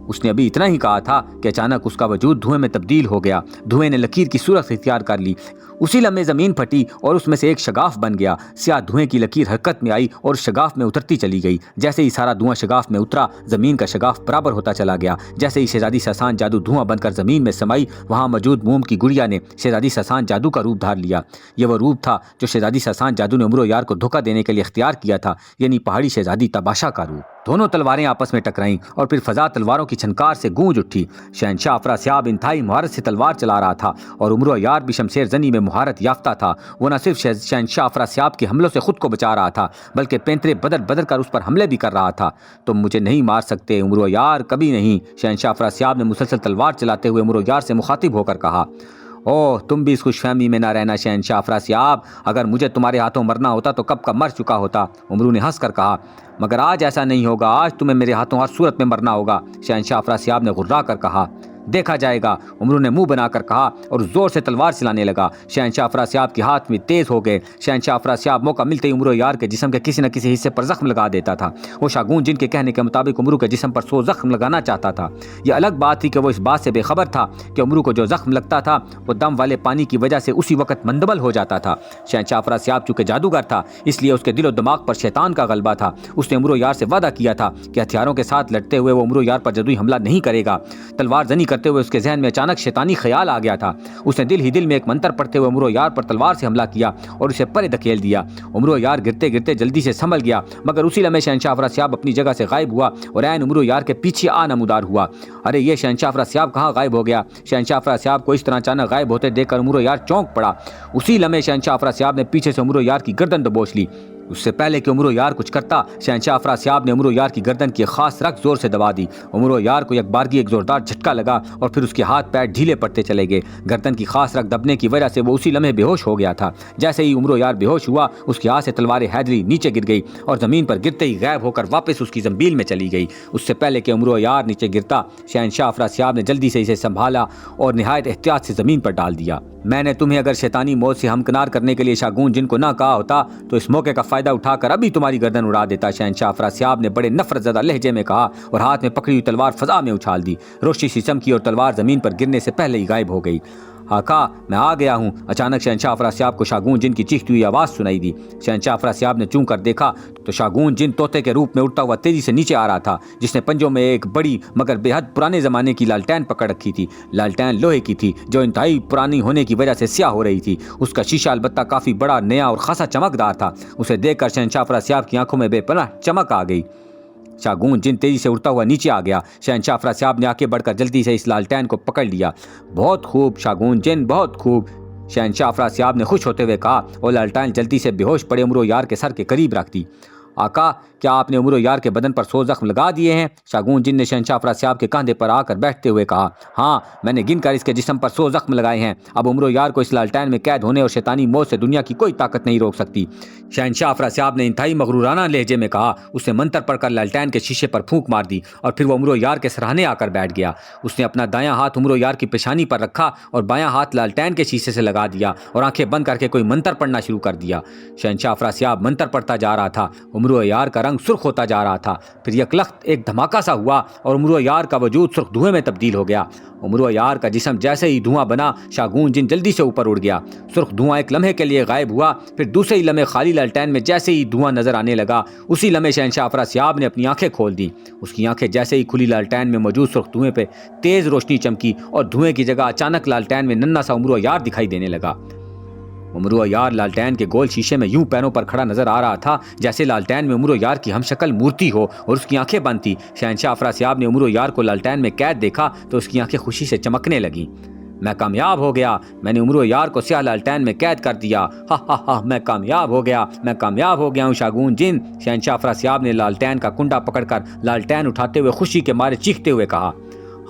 [SPEAKER 1] اس نے ابھی اتنا ہی کہا تھا کہ اچانک اس کا وجود دھوئیں میں تبدیل ہو گیا، دھوئیں نے لکیر کی صورت اختیار کر لی، اسی لمحے زمین پھٹی اور اس میں سے ایک شگاف بن گیا، سیاہ دھوئیں کی لکیر حرکت میں آئی اور شگاف میں اترتی چلی گئی، جیسے ہی سارا دھواں شگاف میں اترا، زمین کا شگاف برابر ہوتا چلا گیا، جیسے ہی شہزادی ساسان جادو دھواں بن کر زمین میں سمائی، وہاں موجود موم کی گڑیا نے شہزادی ساسان جادو کا روپ دھار لیا۔ یہ وہ روپ تھا جو شہزادی ساسان جادو نے امرو یار کو دھوکہ دینے کے لیے اختیار کیا تھا، یعنی پہاڑی شہزادی تباشا کا روپ۔ دونوں تلواریں آپس میں ٹکرائیں اور پھر فضا تلواروں کی چھنکار سے گونج اٹھی۔ شہنشاہ افراسیاب انتہائی مہارت سے تلوار چلا رہا تھا اور امرو یار بھی شمشیر زنی میں مہارت یافتہ تھا، وہ نہ صرف شہنشاہ افراسیاب کے حملوں سے خود کو بچا رہا تھا بلکہ پینترے بدل بدل کر اس پر حملے بھی کر رہا تھا۔ تم مجھے نہیں مار سکتے امرو یار، کبھی نہیں، شہنشاہ افراسیاب نے مسلسل تلوار چلاتے ہوئے امرو یار سے مخاطب ہو کر کہا۔ اوہ، تم بھی اس خوش فہمی میں نہ رہنا شہنشاہ افراسیاب، اگر مجھے تمہارے ہاتھوں مرنا ہوتا تو کب کا مر چکا ہوتا، امرو نے ہنس کر کہا۔ مگر آج ایسا نہیں ہوگا، آج تمہیں میرے ہاتھوں ہر صورت میں مرنا ہوگا، شہنشاہ افراسیاب نے غرا کر کہا۔ دیکھا جائے گا، امرو نے منہ بنا کر کہا اور زور سے تلوار چلانے لگا۔ شہنشاہ افراسیاب کے ہاتھ میں تیز ہو گئے۔ شہنشاہ افراسیاب موقع ملتے ہی امرو یار کے جسم کے کسی نہ کسی حصے پر زخم لگا دیتا تھا۔ وہ شاگون جن کے کہنے کے مطابق امرو کے جسم پر 100 زخم لگانا چاہتا تھا۔ یہ الگ بات تھی کہ وہ اس بات سے بے خبر تھا کہ امرو کو جو زخم لگتا تھا وہ دم والے پانی کی وجہ سے اسی وقت مندمل ہو جاتا تھا۔ شہنشاہ افراسیاب چونکہ جادوگر تھا، اس لیے اس کے دل و دماغ پر شیطان کا غلبہ تھا۔ اس نے امرو یار سے وعدہ کیا تھا کہ ہتھیاروں کے ساتھ لڑتے ہوئے وہ امرو یار پر جادوئی حملہ نہیں کرے گا، تلوار زنی کرتے ہوئے اس کے ذہن میں اچانک شیطانی خیال آ گیا تھا۔ اس نے دل ہی دل میں ایک منتر پڑھتے ہوئے عمرو یار پر تلوار سے حملہ کیا اور اسے پرے دھکیل دیا۔ عمرو یار گرتے گرتے جلدی سے سنبھل گیا، مگر اسی لمحے شہنشاہ افراسیاب اپنی جگہ سے غائب ہوا اور عین عمرو یار کے پیچھے آ نمودار ہوا۔ ارے یہ شہنشاہ افراسیاب کہاں غائب ہو گیا؟ شہنشاہ افراسیاب کو اس طرح اچانک غائب ہوتے دیکھ کر عمرو یار چونک پڑا۔ اسی لمحے شہنشاہ افراسیاب نے پیچھے سے عمرو یار کی گردن دبوچ لی۔ اس سے پہلے کہ عمرو یار کچھ کرتا، شہنشاہ افراسیاب نے عمرو یار کی گردن کی ایک خاص رگ زور سے دبا دی۔ عمرو یار کو یک بارگی ایک زوردار جھٹکا لگا اور پھر اس کے ہاتھ پیر ڈھیلے پڑتے چلے گئے۔ گردن کی خاص رگ دبنے کی وجہ سے وہ اسی لمحے بے ہوش ہو گیا تھا۔ جیسے ہی عمرو یار بے ہوش ہوا، اس کے ہاتھ سے تلوار حیدری نیچے گر گئی اور زمین پر گرتے ہی غائب ہو کر واپس اس کی زنبیل میں چلی گئی۔ اس سے پہلے کہ عمرو یار نیچے گرتا، شہنشاہ افراسیاب نے جلدی سے اسے سنبھالا اور نہایت احتیاط سے زمین پر ڈال دیا۔ میں نے تمہیں اگر شیطانی موت سے ہمکنار کرنے کے لیے شاگون جن کو نہ کہا ہوتا تو اس موقع کا فائدہ اٹھا کر ابھی تمہاری گردن اڑا دیتا، شہنشاہ افراسیاب نے بڑے نفرت زدہ لہجے میں کہا اور ہاتھ میں پکڑی ہوئی تلوار فضا میں اچھال دی۔ روشنی سی چمکی اور تلوار زمین پر گرنے سے پہلے ہی غائب ہو گئی۔ آقا میں آ گیا ہوں! اچانک شہنشاہ افراسیاب کو شاگون جن کی چیختی ہوئی آواز سنائی دی۔ شہنشاہ افراسیاب نے چون کر دیکھا تو شاگون جن طوطے کے روپ میں اڑتا ہوا تیزی سے نیچے آ رہا تھا، جس نے پنجوں میں ایک بڑی مگر بے حد پرانے زمانے کی لالٹین پکڑ رکھی تھی۔ لالٹین لوہے کی تھی جو انتہائی پرانی ہونے کی وجہ سے سیاہ ہو رہی تھی۔ اس کا شیشہ البتہ کافی بڑا، نیا اور خاصا چمکدار تھا۔ اسے دیکھ کر شہنشاہ افراسیاب کی آنکھوں میں بے پناہ چمک آ گئی۔ شاگون جن تیزی سے اڑتا ہوا نیچے آ گیا۔ شہنشاہ افراسیاب نے آگے بڑھ کر جلدی سے اس لالٹین کو پکڑ لیا۔ بہت خوب شاگون جن، بہت خوب! شہنشاہ افراسیاب نے خوش ہوتے ہوئے کہا اور لالٹین جلدی سے بے ہوش پڑے عمرو یار کے سر کے قریب رکھ دی۔ آقا کیا آپ نے عمرو یار کے بدن پر 100 زخم لگا دیے ہیں؟ شاگون جن نے شہنشاہ افراسیاب کے کاندھے پر آ کر بیٹھتے ہوئے کہا۔ ہاں میں نے گن کر اس کے جسم پر 100 زخم لگائے ہیں۔ اب عمرو یار کو اس لالٹین میں قید ہونے اور شیطانی موت سے دنیا کی کوئی طاقت نہیں روک سکتی، شہنشاہ افراسیاب نے انتہائی مغرورانہ لہجے میں کہا۔ اس نے منتر پڑھ کر لالٹین کے شیشے پر پھونک مار دی اور پھر وہ عمرو یار کے سرہانے آ کر بیٹھ گیا۔ اس نے اپنا دایاں ہاتھ عمرو یار کی پیشانی پر رکھا اور بایاں ہاتھ لالٹین کے شیشے سے لگا دیا اور آنکھیں بند کر کے کوئی منتر پڑھنا شروع کر دیا۔ شہنشاہ افراسیاب منتر پڑھتا جا رہا تھا۔ عمرو یار کا رنگ سرخ ہوتا جا رہا تھا۔ پھر یکلخت ایک دھماکہ سا ہوا اور عمرو یار کا وجود سرخ دھوئیں میں تبدیل ہو گیا۔ عمرو یار کا جسم جیسے ہی دھواں بنا، شاگون جن جلدی سے اوپر اڑ گیا۔ سرخ دھواں ایک لمحے کے لیے غائب ہوا، پھر دوسرے ہی لمحے خالی لالٹین میں جیسے ہی دھواں نظر آنے لگا، اسی لمحے شہنشاہ افراسیاب نے اپنی آنکھیں کھول دی۔ اس کی آنکھیں جیسے ہی کھلی لالٹین میں موجود سرخ دھوئیں پہ تیز روشنی چمکی اور دھوئیں کی جگہ اچانک لالٹین میں ننھا سا عمرو یار دکھائی دینے لگا۔ عمرو یار لالٹین کے گول شیشے میں یوں پیروں پر کھڑا نظر آ رہا تھا جیسے لالٹین میں عمرو یار کی ہم شکل مورتی ہو اور اس کی آنکھیں بند تھی۔ شہنشاہ افراسیاب نے عمرو یار کو لالٹین میں قید دیکھا تو اس کی آنکھیں خوشی سے چمکنے لگیں۔ میں کامیاب ہو گیا! میں نے عمرو یار کو سیاہ لالٹین میں قید کر دیا! ہا ہا ہا! میں کامیاب ہو گیا! میں کامیاب ہو گیا ہوں شاگون جن! شہنشاہ افراسیاب نے لالٹین کا کنڈا پکڑ کر لالٹین اٹھاتے ہوئے خوشی کے مارے چیختے ہوئے کہا۔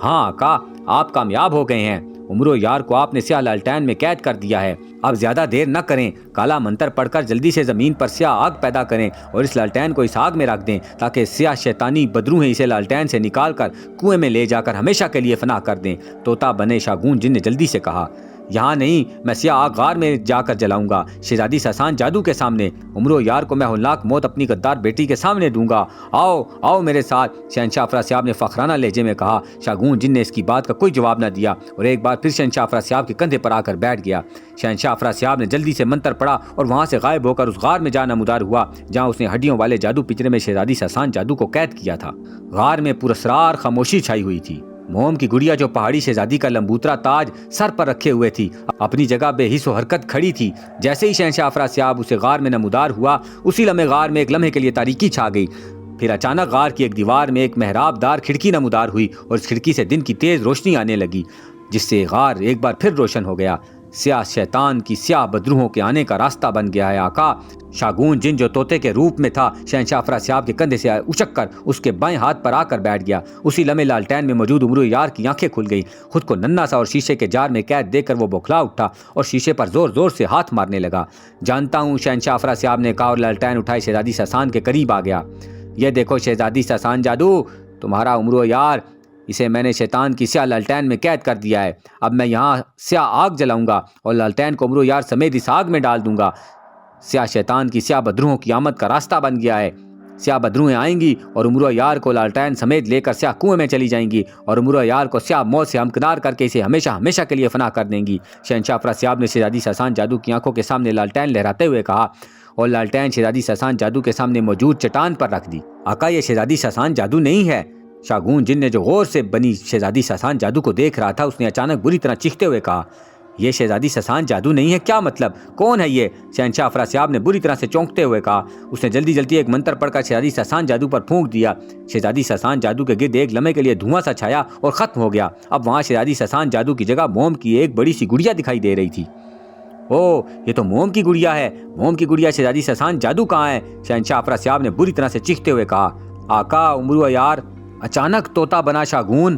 [SPEAKER 1] ہاں آقا آپ کامیاب ہو گئے ہیں! عمرو یار کو آپ نے سیاہ لالٹین میں قید کر دیا ہے۔ اب زیادہ دیر نہ کریں، کالا منتر پڑھ کر جلدی سے زمین پر سیاہ آگ پیدا کریں اور اس لالٹین کو اس آگ میں رکھ دیں تاکہ سیاہ شیطانی بدروہیں اسے لالٹین سے نکال کر کنویں میں لے جا کر ہمیشہ کے لیے فنا کر دیں۔ طوطا بنے شاگون جن نے جلدی سے کہا۔ یہاں نہیں، میں سیاہ آگ غار میں جا کر جلاؤں گا، شہزادی ساسان جادو کے سامنے۔ عمرو یار کو میں ہولناک موت اپنی غدار بیٹی کے سامنے دوں گا۔ آؤ آؤ میرے ساتھ، شہنشاہ افراسیاب نے فخرانہ لہجے میں کہا۔ شاگون جن نے اس کی بات کا کوئی جواب نہ دیا اور ایک بار پھر شہنشاہ افراسیاب کے کندھے پر آ کر بیٹھ گیا۔ شہنشاہ افراسیاب نے جلدی سے منتر پڑھا اور وہاں سے غائب ہو کر اس غار میں جا نمودار ہوا جہاں اس نے ہڈیوں والے جادو پنجرے میں شہزادی ساسان جادو کو قید کیا تھا۔ غار میں پراسرار خاموشی چھائی ہوئی تھی۔ موم کی گڑیا جو پہاڑی شہزادی کا لمبوترا تاج سر پر رکھے ہوئے تھی اپنی جگہ بے حس و حرکت کھڑی تھی۔ جیسے ہی شہنشاہ افراسیاب اسے غار میں نمودار ہوا، اسی لمحے غار میں ایک لمحے کے لیے تاریکی چھا گئی۔ پھر اچانک غار کی ایک دیوار میں ایک محراب دار کھڑکی نمودار ہوئی اور اس کھڑکی سے دن کی تیز روشنی آنے لگی جس سے غار ایک بار پھر روشن ہو گیا۔ سیاہ شیطان کی سیاہ بدروہوں کے آنے کا راستہ بن گیا ہے آقا! شاگون جن جو طوطے کے روپ میں تھا شہنشاہ افراسیاب کے کندھے سے اچک کر اس کے بائیں ہاتھ پر آ کر بیٹھ گیا۔ اسی لمحے لالٹین میں موجود عمرو یار کی آنکھیں کھل گئیں۔ خود کو ننھا سا اور شیشے کے جار میں قید دیکھ کر وہ بوکھلا اٹھا اور شیشے پر زور زور سے ہاتھ مارنے لگا۔ جانتا ہوں، شہنشاہ افراسیاب نے کہا اور لالٹین اٹھائے شہزادی ساسان کے قریب آ گیا۔ یہ دیکھو شہزادی ساسان جادو، تمہارا عمرو یار، اسے میں نے شیطان کی سیاہ لالٹین میں قید کر دیا ہے۔ اب میں یہاں سیاہ آگ جلاؤں گا اور لالٹین کو عمرو یار سمیت اس آگ میں ڈال دوں گا۔ سیاہ شیطان کی سیاہ بدروہوں کی آمد کا راستہ بن گیا ہے۔ سیاہ بدروہیں آئیں گی اور عمرو یار کو لالٹین سمیت لے کر سیاہ کنویں میں چلی جائیں گی اور عمرو یار کو سیاہ موت سے ہمکنار کر کے اسے ہمیشہ ہمیشہ کے لیے فنا کر دیں گی۔ شہنشاہ افراسیاب نے شہزادی ساسان جادو کی آنکھوں کے سامنے لالٹین لہراتے ہوئے کہا اور لالٹین شہزادی ساسان جادو کے سامنے موجود چٹان پر رکھ دی۔ آقا یہ شہزادی ساسان جادو نہیں ہے، شاگون جن نے جو غور سے بنی شہزادی ساسان جادو کو دیکھ رہا تھا، اس نے اچانک بری طرح چیختے ہوئے کہا، یہ شہزادی ساسان جادو نہیں ہے، کیا مطلب؟ کون ہے یہ؟ شہنشاہ افراسیاب نے بری طرح سے چونکتے ہوئے کہا۔ اس نے جلدی ایک منتر پڑھ کر شہزادی ساسان جادو پر پھونک دیا۔ شہزادی ساسان جادو کے گرد ایک لمحے کے لیے دھواں سا چھایا اور ختم ہو گیا۔ اب وہاں شہزادی ساسان جادو کی جگہ موم کی ایک بڑی سی گڑیا دکھائی دے رہی تھی۔ او، یہ تو موم کی گڑیا ہے۔ موم کی گڑیا شہزادی ساسان جادو کہاں ہے؟ شہنشاہ افراسیاب نے بری طرح سے چیختے ہوئے کہا۔ آقا عمرو عیار! اچانک طوطا بنا شاگون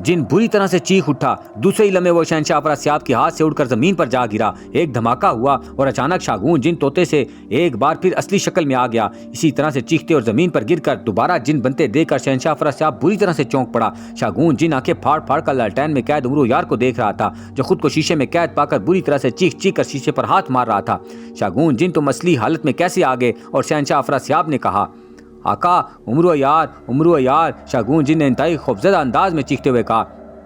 [SPEAKER 1] جن بری طرح سے چیخ اٹھا۔ دوسرے ہی لمحے وہ شہنشاہ افراسیاب کے ہاتھ سے اڑ کر زمین پر جا گرا۔ ایک دھماکہ ہوا اور اچانک شاگون جن طوطے سے ایک بار پھر اصلی شکل میں آ گیا۔ اسی طرح سے چیختے اور زمین پر گر کر دوبارہ جن بنتے دیکھ کر شہنشاہ افراسیاب بری طرح سے چونک پڑا۔ شاگون جن آنکھیں پھاڑ پھاڑ کر لالٹین میں قید عمرو یار کو دیکھ رہا تھا، جو خود کو شیشے میں قید پا کر بری طرح سے چیخ کر شیشے پر ہاتھ مار رہا تھا۔ شاگون جن تم اصلی حالت میں کیسے آ گئے؟ اور شہنشاہ افراسیاب نے کہا، آقا عمرو یار! شاگون جن نے انتہائی خوفزدہ انداز میں چیختے ہوئے کہا،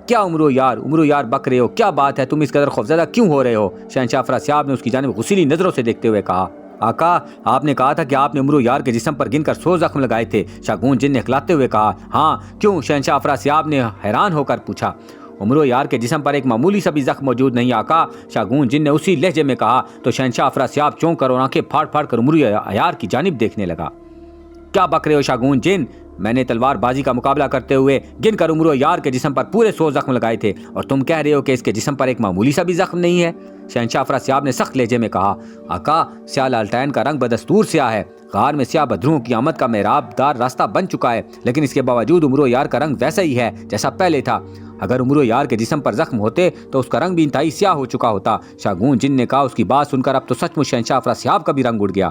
[SPEAKER 1] کیا عمرو یار بک رہے ہو؟ کیا بات ہے، تم اس قدر خوفزدہ کیوں ہو رہے ہو؟ شہنشاہ افراسیاب نے اس کی جانب غصیلی نظروں سے دیکھتے ہوئے کہا، آقا آپ نے کہا تھا کہ آپ نے عمرو یار کے جسم پر گن کر 100 زخم لگائے تھے۔ شاگون جن نے اکھلاتے ہوئے کہا، ہاں کیوں؟ شہنشاہ افراسیاب نے حیران ہو کر پوچھا۔ عمرو یار کے جسم پر ایک معمولی سا بھی زخم موجود نہیں آقا، شاگون جن نے اسی لہجے میں کہا تو شہنشاہ افراسیاب چونک کر اور آنکھیں پھاڑ پھاڑ کر عمرو یار کی جانب دیکھنے لگا۔ کیا بک رہے ہو شاگون جن؟ میں نے تلوار بازی کا مقابلہ کرتے ہوئے گن کر عمرو یار کے جسم پر پورے 100 زخم لگائے تھے، اور تم کہہ رہے ہو کہ اس کے جسم پر ایک معمولی سا بھی زخم نہیں ہے؟ شہنشاہ افراسیاب نے سخت لہجے میں کہا، آقا سیاہ لالٹین کا رنگ بدستور سیاہ ہے، غار میں سیاہ بدروں کی آمد کا محراب دار راستہ بن چکا ہے، لیکن اس کے باوجود عمرو یار کا رنگ ویسا ہی ہے جیسا پہلے تھا۔ اگر عمرو یار کے جسم پر زخم ہوتے تو اس کا رنگ بھی انتہائی سیاہ ہو چکا ہوتا۔ شاگون جن نے کہا۔ اس کی بات سن کر اب تو سچ مچ شہنشاہ افراسیاب کا بھی رنگ اڑ گیا۔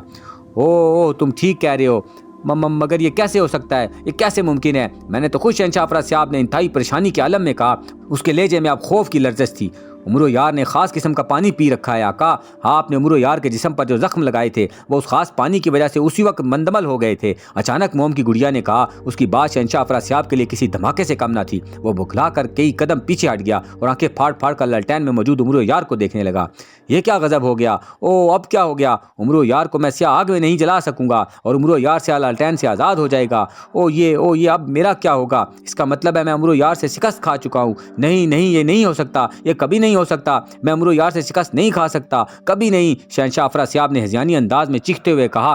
[SPEAKER 1] او تم ٹھیک کہہ رہے ہو، مگر یہ کیسے ہو سکتا ہے؟ یہ کیسے ممکن ہے؟ میں نے تو خود شہنشاہ افراسیاب نے انتہائی پریشانی کے عالم میں کہا۔ اس کے لہجے میں اب خوف کی لرزش تھی۔ عمرو یار نے خاص قسم کا پانی پی رکھا ہے آقا، آپ نے عمرو یار کے جسم پر جو زخم لگائے تھے وہ اس خاص پانی کی وجہ سے اسی وقت مندمل ہو گئے تھے۔ اچانک موم کی گڑیا نے کہا۔ اس کی بات شہنشاہ افراسیاب کے لیے کسی دھماکے سے کم نہ تھی۔ وہ بکھلا کر کئی قدم پیچھے ہٹ گیا اور آنکھیں پھاڑ پھاڑ کر لالٹین میں موجود عمرو یار کو دیکھنے لگا۔ یہ کیا غضب ہو گیا؟ اب کیا ہو گیا؟ عمرو یار کو میں سیاہ آگ میں نہیں جلا سکوں گا اور عمرو یار سیاہ لالٹین سے آزاد ہو جائے گا۔ یہ اب میرا کیا ہوگا؟ اس کا مطلب ہے میں عمرو یار سے شکست کھا چکا ہوں۔ نہیں یہ نہیں ہو سکتا، یہ کبھی نہیں ہو سکتا، میں عمرو یار سے شکست نہیں کھا سکتا، کبھی نہیں، شہنشاہ افراسیاب نے ہذیانی انداز میں چیختے ہوئے کہا۔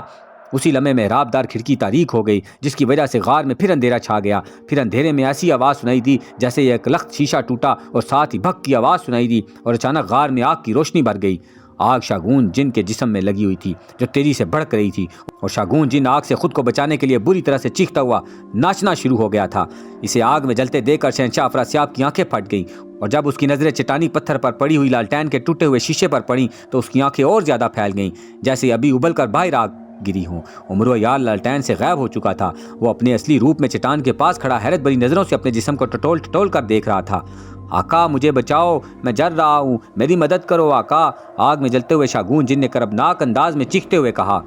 [SPEAKER 1] اسی لمحے محراب دار کھڑکی تاریک ہو گئی، جس کی وجہ سے غار میں پھر اندھیرا چھا گیا۔ پھر اندھیرے میں ایسی آواز سنائی دی جیسے ایک لخت شیشہ ٹوٹا اور ساتھ ہی بھک کی آواز سنائی دی، اور اچانک غار میں آگ کی روشنی بھر گئی۔ آگ شاگون جن کے جسم میں لگی ہوئی تھی، جو تیزی سے بھڑک رہی تھی، اور شاگون جن آگ سے خود کو بچانے کے لیے بری طرح سے چیختا ہوا ناچنا شروع ہو گیا تھا۔ اسے آگ میں جلتے دیکھ کر شہنشاہ افراسیاب کی آنکھیں پھٹ گئیں، اور جب اس کی نظریں چٹانی پتھر پر پڑی ہوئی لالٹین کے ٹوٹے ہوئے شیشے پر پڑیں تو اس کی آنکھیں اور زیادہ پھیل گئیں، جیسے ابھی ابل کر باہر آ گری ہوں۔ عمرو یار لالٹین سے غائب ہو چکا تھا۔ وہ اپنے اصلی روپ میں چٹان کے پاس کھڑا حیرت بھری نظروں سے اپنے جسم کو ٹٹول کر دیکھ رہا تھا۔ آقا مجھے بچاؤ، میں جل رہا ہوں، میری مدد کرو آقا، آگ میں جلتے ہوئے شاگون جن نے کربناک انداز میں چیختے ہوئے کہا۔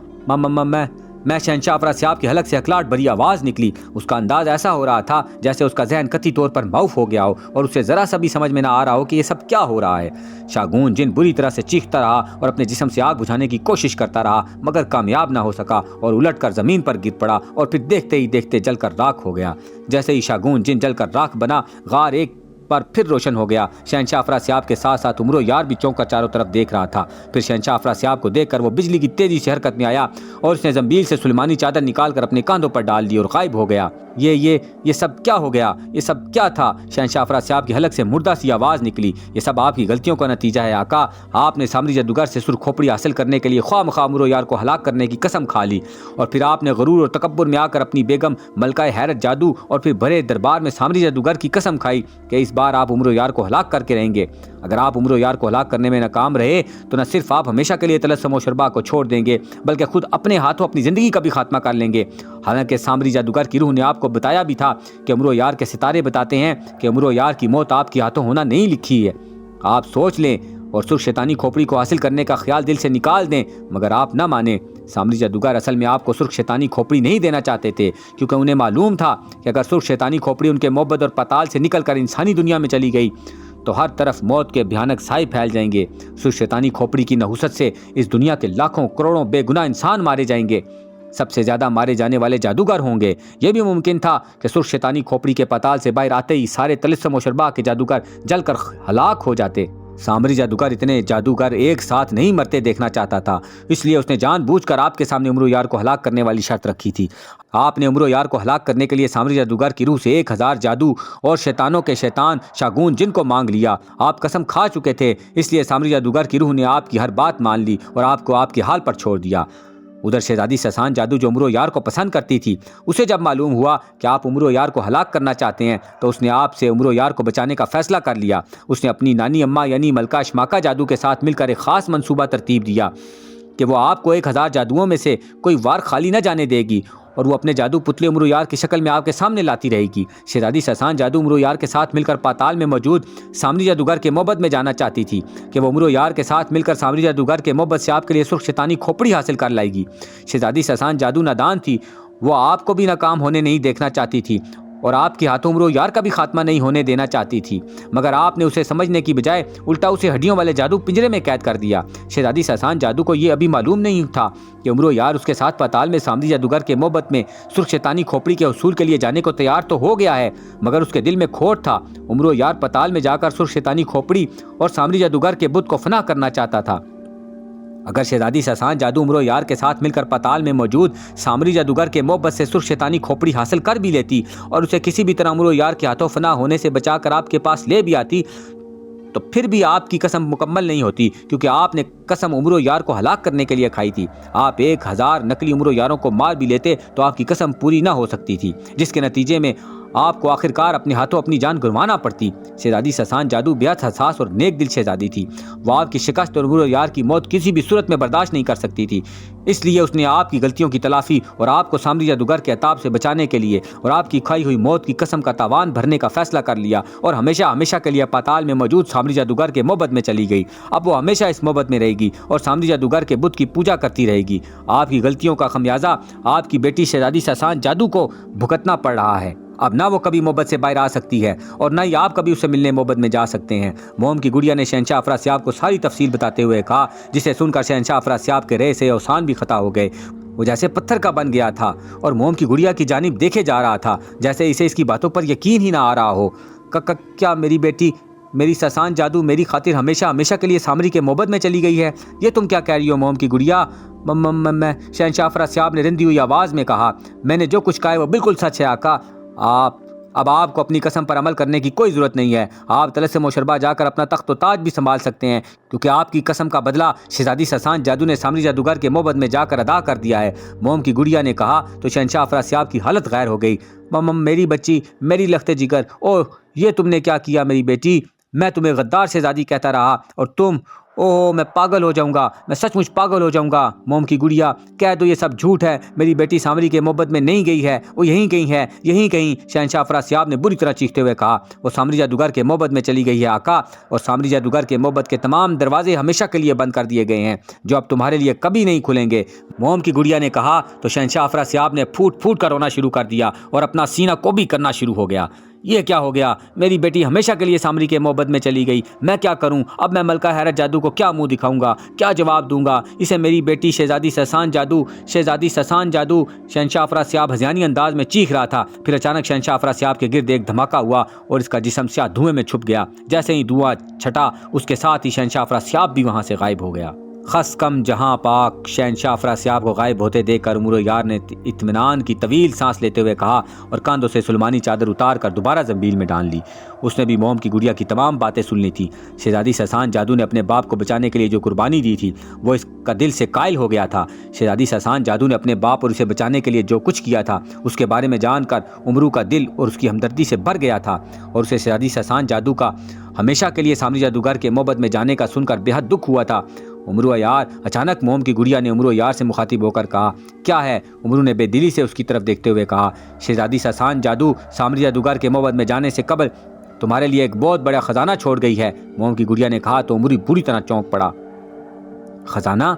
[SPEAKER 1] میں شہنشاہ افراسیاب کی حلق سے ہکلاہٹ بھری آواز نکلی۔ اس کا انداز ایسا ہو رہا تھا جیسے اس کا ذہن قطعی طور پر معاف ہو گیا ہو اور اسے ذرا سا بھی سمجھ میں نہ آ رہا ہو کہ یہ سب کیا ہو رہا ہے۔ شاگون جن بری طرح سے چیختا رہا اور اپنے جسم سے آگ بجھانے کی کوشش کرتا رہا، مگر کامیاب نہ ہو سکا اور الٹ کر زمین پر گر پڑا، اور پھر دیکھتے ہی دیکھتے جل کر راکھ ہو گیا۔ جیسے ہی شاگون جن جل کر راکھ بنا، غار ایک پر پھر روشن ہو گیا۔ شہنشاہ افراسیاب کے ساتھ ساتھ عمرو یار بھی چونک کر چاروں طرف دیکھ رہا تھا۔ پھر شہنشاہ افراسیاب کو دیکھ کر وہ بجلی کی تیزی سے حرکت میں آیا، اور اس نے زنبیل سے سلیمانی چادر نکال کر اپنے کاندھوں پر ڈال دی اور غائب ہو گیا۔ یہ سب کیا ہو گیا؟ یہ سب کیا تھا؟ شہنشاہ افراسیاب کی حلق سے مردہ سی آواز نکلی۔ یہ سب آپ کی غلطیوں کا نتیجہ ہے آقا، آپ نے سامری جادوگر سے سرخ کھوپڑی حاصل کرنے کے لیے خواہ مخواہ عمرو یار کو ہلاک کرنے کی قسم کھا لی، اور پھر آپ نے غرور اور تکبر میں آ کر اپنی بیگم ملکہ حیرت جادو اور پھر بڑے دربار میں سامری جادوگر کی قسم کھائی کہ اس بار آپ عمرو یار کو ہلاک کر کے رہیں گے۔ اگر آپ عمرو یار کو ہلاک کرنے میں ناکام رہے تو نہ صرف آپ ہمیشہ کے لیے طلسم و شربا کو چھوڑ دیں گے، بلکہ خود اپنے ہاتھوں اپنی زندگی کا بھی خاتمہ کر لیں گے۔ حالانکہ سامری جادوگر کی روح نے آپ کو بتایا بھی تھا کہ عمرو یار کے ستارے بتاتے ہیں کہ عمرو یار کی موت آپ کے ہاتھوں ہونا نہیں لکھی ہے۔ آپ سوچ لیں اور سرخ شیطانی کھوپڑی کو حاصل کرنے کا خیال دل سے نکال دیں، مگر آپ نہ مانیں۔ سامری جادوگر اصل میں آپ کو سرخ شیطانی کھوپڑی نہیں دینا چاہتے تھے، کیونکہ انہیں معلوم تھا کہ اگر سرخ شیطانی کھوپڑی ان کے محبت اور پتال سے نکل کر انسانی دنیا میں چلی گئی تو ہر طرف موت کے بھیانک سائے پھیل جائیں گے۔ سرخ شیطانی کھوپڑی کی نحوست سے اس دنیا کے لاکھوں کروڑوں بے گناہ انسان مارے جائیں گے۔ سب سے زیادہ مارے جانے والے جادوگر ہوں گے۔ یہ بھی ممکن تھا کہ سرخ شیطانی کھوپڑی کے پتال سے باہر آتے ہی سارے طلسم و شربا کے جادوگر جل کر ہلاک ہو جاتے۔ سامری جادوگر اتنے جادوگر ایک ساتھ نہیں مرتے دیکھنا چاہتا تھا، اس لیے اس نے جان بوجھ کر آپ کے سامنے عمرو یار کو ہلاک کرنے والی شرط رکھی تھی۔ آپ نے عمرو یار کو ہلاک کرنے کے لیے سامری جادوگر کی روح سے 1000 جادو اور شیطانوں کے شیطان شاگون جن کو مانگ لیا۔ آپ قسم کھا چکے تھے، اس لیے سامری جادوگر کی روح نے آپ کی ہر بات مان لی اور آپ کو آپ کے حال پر چھوڑ دیا۔ ادھر شہزادی سسان جادو جو عمرو یار کو پسند کرتی تھی، اسے جب معلوم ہوا کہ آپ عمرو یار کو ہلاک کرنا چاہتے ہیں تو اس نے آپ سے عمرو یار کو بچانے کا فیصلہ کر لیا۔ اس نے اپنی نانی اماں یعنی ملکہ اشماکہ جادو کے ساتھ مل کر ایک خاص منصوبہ ترتیب دیا کہ وہ آپ کو 1000 جادوؤں میں سے کوئی وار خالی نہ جانے دے گی اور وہ اپنے جادو پتلے عمرو یار کی شکل میں آپ کے سامنے لاتی رہے گی۔ شہزادی سسان جادو عمرو یار کے ساتھ مل کر پاتال میں موجود سامری جادوگر کے محبت میں جانا چاہتی تھی کہ وہ عمرو یار کے ساتھ مل کر سامری جادوگر کے محبت سے آپ کے لیے سرخ شیطانی کھوپڑی حاصل کر لائے گی۔ شہزادی سسان جادو نادان تھی، وہ آپ کو بھی ناکام ہونے نہیں دیکھنا چاہتی تھی اور آپ کے ہاتھوں عمرو یار کا بھی خاتمہ نہیں ہونے دینا چاہتی تھی، مگر آپ نے اسے سمجھنے کی بجائے الٹا اسے ہڈیوں والے جادو پنجرے میں قید کر دیا۔ شہزادی سسان جادو کو یہ ابھی معلوم نہیں تھا کہ عمرو یار اس کے ساتھ پاتال میں سامری جادوگر کے محبت میں سرخ شیطانی کھوپڑی کے حصول کے لیے جانے کو تیار تو ہو گیا ہے، مگر اس کے دل میں کھوٹ تھا۔ عمرو یار پاتال میں جا کر سرخ شیطانی کھوپڑی اور سامری جادوگر کے بت کو فنا کرنا چاہتا تھا۔ اگر شہزادی سسان جادو عمرو یار کے ساتھ مل کر پاتال میں موجود سامری جادوگر کے محبت سے سرخ شیطانی کھوپڑی حاصل کر بھی لیتی اور اسے کسی بھی طرح عمرو یار کے ہاتھوں فنا ہونے سے بچا کر آپ کے پاس لے بھی آتی، تو پھر بھی آپ کی قسم مکمل نہیں ہوتی، کیونکہ آپ نے قسم عمرو یار کو ہلاک کرنے کے لیے کھائی تھی۔ آپ 1000 نقلی عمرو یاروں کو مار بھی لیتے تو آپ کی قسم پوری نہ ہو سکتی تھی، جس کے نتیجے میں آپ کو آخرکار اپنے ہاتھوں اپنی جان گنوانا پڑتی۔ شہزادی سسان جادو بےحد حساس اور نیک دل شہزادی تھی، وہ آپ کی شکست اور عمرو یار کی موت کسی بھی صورت میں برداشت نہیں کر سکتی تھی، اس لیے اس نے آپ کی غلطیوں کی تلافی اور آپ کو سامری جادوگر کے عطاب سے بچانے کے لیے اور آپ کی کھائی ہوئی موت کی قسم کا تاوان بھرنے کا فیصلہ کر لیا اور ہمیشہ ہمیشہ کے لیے پاتال میں موجود سامری جادوگر کے محبت میں چلی گئی۔ اب وہ ہمیشہ اس محبت میں رہے گی اور سامری جادوگر کے بت کی پوجا کرتی رہے گی۔ آپ کی غلطیوں کا خمیازہ آپ کی بیٹی شہزادی سسان جادو کو بھگتنا پڑ رہا ہے۔ اب نہ وہ کبھی محبت سے باہر آ سکتی ہے اور نہ ہی آپ کبھی اس سے ملنے محبت میں جا سکتے ہیں۔ موم کی گڑیا نے شہنشاہ افراسیاب کو ساری تفصیل بتاتے ہوئے کہا، جسے سن کر شہنشاہ افراسیاب کے رے سے اوسان بھی خطا ہو گئے۔ وہ جیسے پتھر کا بن گیا تھا اور موم کی گڑیا کی جانب دیکھے جا رہا تھا جیسے اسے اس کی باتوں پر یقین ہی نہ آ رہا ہو۔ کیا میری بیٹی میری سسان جادو میری خاطر ہمیشہ ہمیشہ کے لیے سامری کے محبت میں چلی گئی ہے؟ یہ تم کیا کہہ رہی ہو موم کی گڑیا؟ میں شہنشاہ افراسیاب نے رندی ہوئی آواز میں کہا، میں نے جو کچھ کہا ہے وہ بالکل سچ ہے آقا۔ اب آپ کو اپنی قسم پر عمل کرنے کی کوئی ضرورت نہیں ہے۔ آپ طلسم و شربا جا کر اپنا تخت و تاج بھی سنبھال سکتے ہیں، کیونکہ آپ کی قسم کا بدلہ شہزادی سسان جادو نے سامری جادوگر کے محبت میں جا کر ادا کر دیا ہے۔ موم کی گڑیا نے کہا تو شہنشاہ افراسیاب کی حالت غیر ہو گئی۔ میری بچی، میری لخت جگر، اوہ یہ تم نے کیا کیا میری بیٹی؟ میں تمہیں غدار شہزادی کہتا رہا اور تم، اوہ میں پاگل ہو جاؤں گا، میں سچ مچ پاگل ہو جاؤں گا۔ موم کی گڑیا، کہہ دو یہ سب جھوٹ ہے، میری بیٹی سامری کے محبت میں نہیں گئی ہے، وہ یہیں کہیں ہے، یہیں کہیں۔ شہنشاہ افراسیاب نے بری طرح چیختے ہوئے کہا، وہ سامری جادوگر کے محبت میں چلی گئی ہے آقا، اور سامری جادوگر کے محبت کے تمام دروازے ہمیشہ کے لیے بند کر دیے گئے ہیں، جو اب تمہارے لیے کبھی نہیں کھلیں گے۔ موم کی گڑیا نے کہا تو شہنشاہ افراسیاب نے پھوٹ پھوٹ کر رونا شروع کر دیا اور اپنا سینہ کو بھی کرنا شروع ہو گیا۔ یہ کیا ہو گیا؟ میری بیٹی ہمیشہ کے لیے سامری کے محبت میں چلی گئی، میں کیا کروں؟ اب میں ملکہ حیرت جادو کو کیا منہ دکھاؤں گا؟ کیا جواب دوں گا اسے؟ میری بیٹی شہزادی سسان جادو، شہزادی سسان جادو۔ شہنشاہ افراسیاب ہذیانی انداز میں چیخ رہا تھا۔ پھر اچانک شہنشاہ افراسیاب کے گرد ایک دھماکہ ہوا اور اس کا جسم سیاہ دھوئیں میں چھپ گیا۔ جیسے ہی دھواں چھٹا، اس کے ساتھ ہی شہنشاہ افراسیاب بھی وہاں سے غائب ہو گیا۔ خس کم جہاں پاک شہنشاہ افراسیاب کو غائب ہوتے دیکھ کر عمرو یار نے اطمینان کی طویل سانس لیتے ہوئے کہا اور کاندھوں سے سلمانی چادر اتار کر دوبارہ زنبیل میں ڈال لی۔ اس نے بھی موم کی گڑیا کی تمام باتیں سن لی تھی۔ شہزادی سسان جادو نے اپنے باپ کو بچانے کے لیے جو قربانی دی تھی وہ اس کا دل سے قائل ہو گیا تھا۔ شہزادی سسان جادو نے اپنے باپ اور اسے بچانے کے لیے جو کچھ کیا تھا اس کے بارے میں جان کر عمرو کا دل اور اس کی ہمدردی سے بھر گیا تھا، اور اسے شہزادی سسان جادو کا ہمیشہ کے لیے سامری جادوگر کے محبت میں جانے کا سن کر بے حد دکھ ہوا تھا۔ عمرو یار، اچانک موم کی گڑیا نے عمرو یار سے مخاطب ہو کر کہا، کیا ہے؟ عمرو نے بے دلی سے اس کی طرف دیکھتے ہوئے کہا، شہزادی سسان جادو سامری جادوگر کے محبت میں جانے سے قبل تمہارے لیے ایک بہت بڑا خزانہ چھوڑ گئی ہے۔ موم کی گڑیا نے کہا تو عمرو بری طرح چونک پڑا۔ خزانہ؟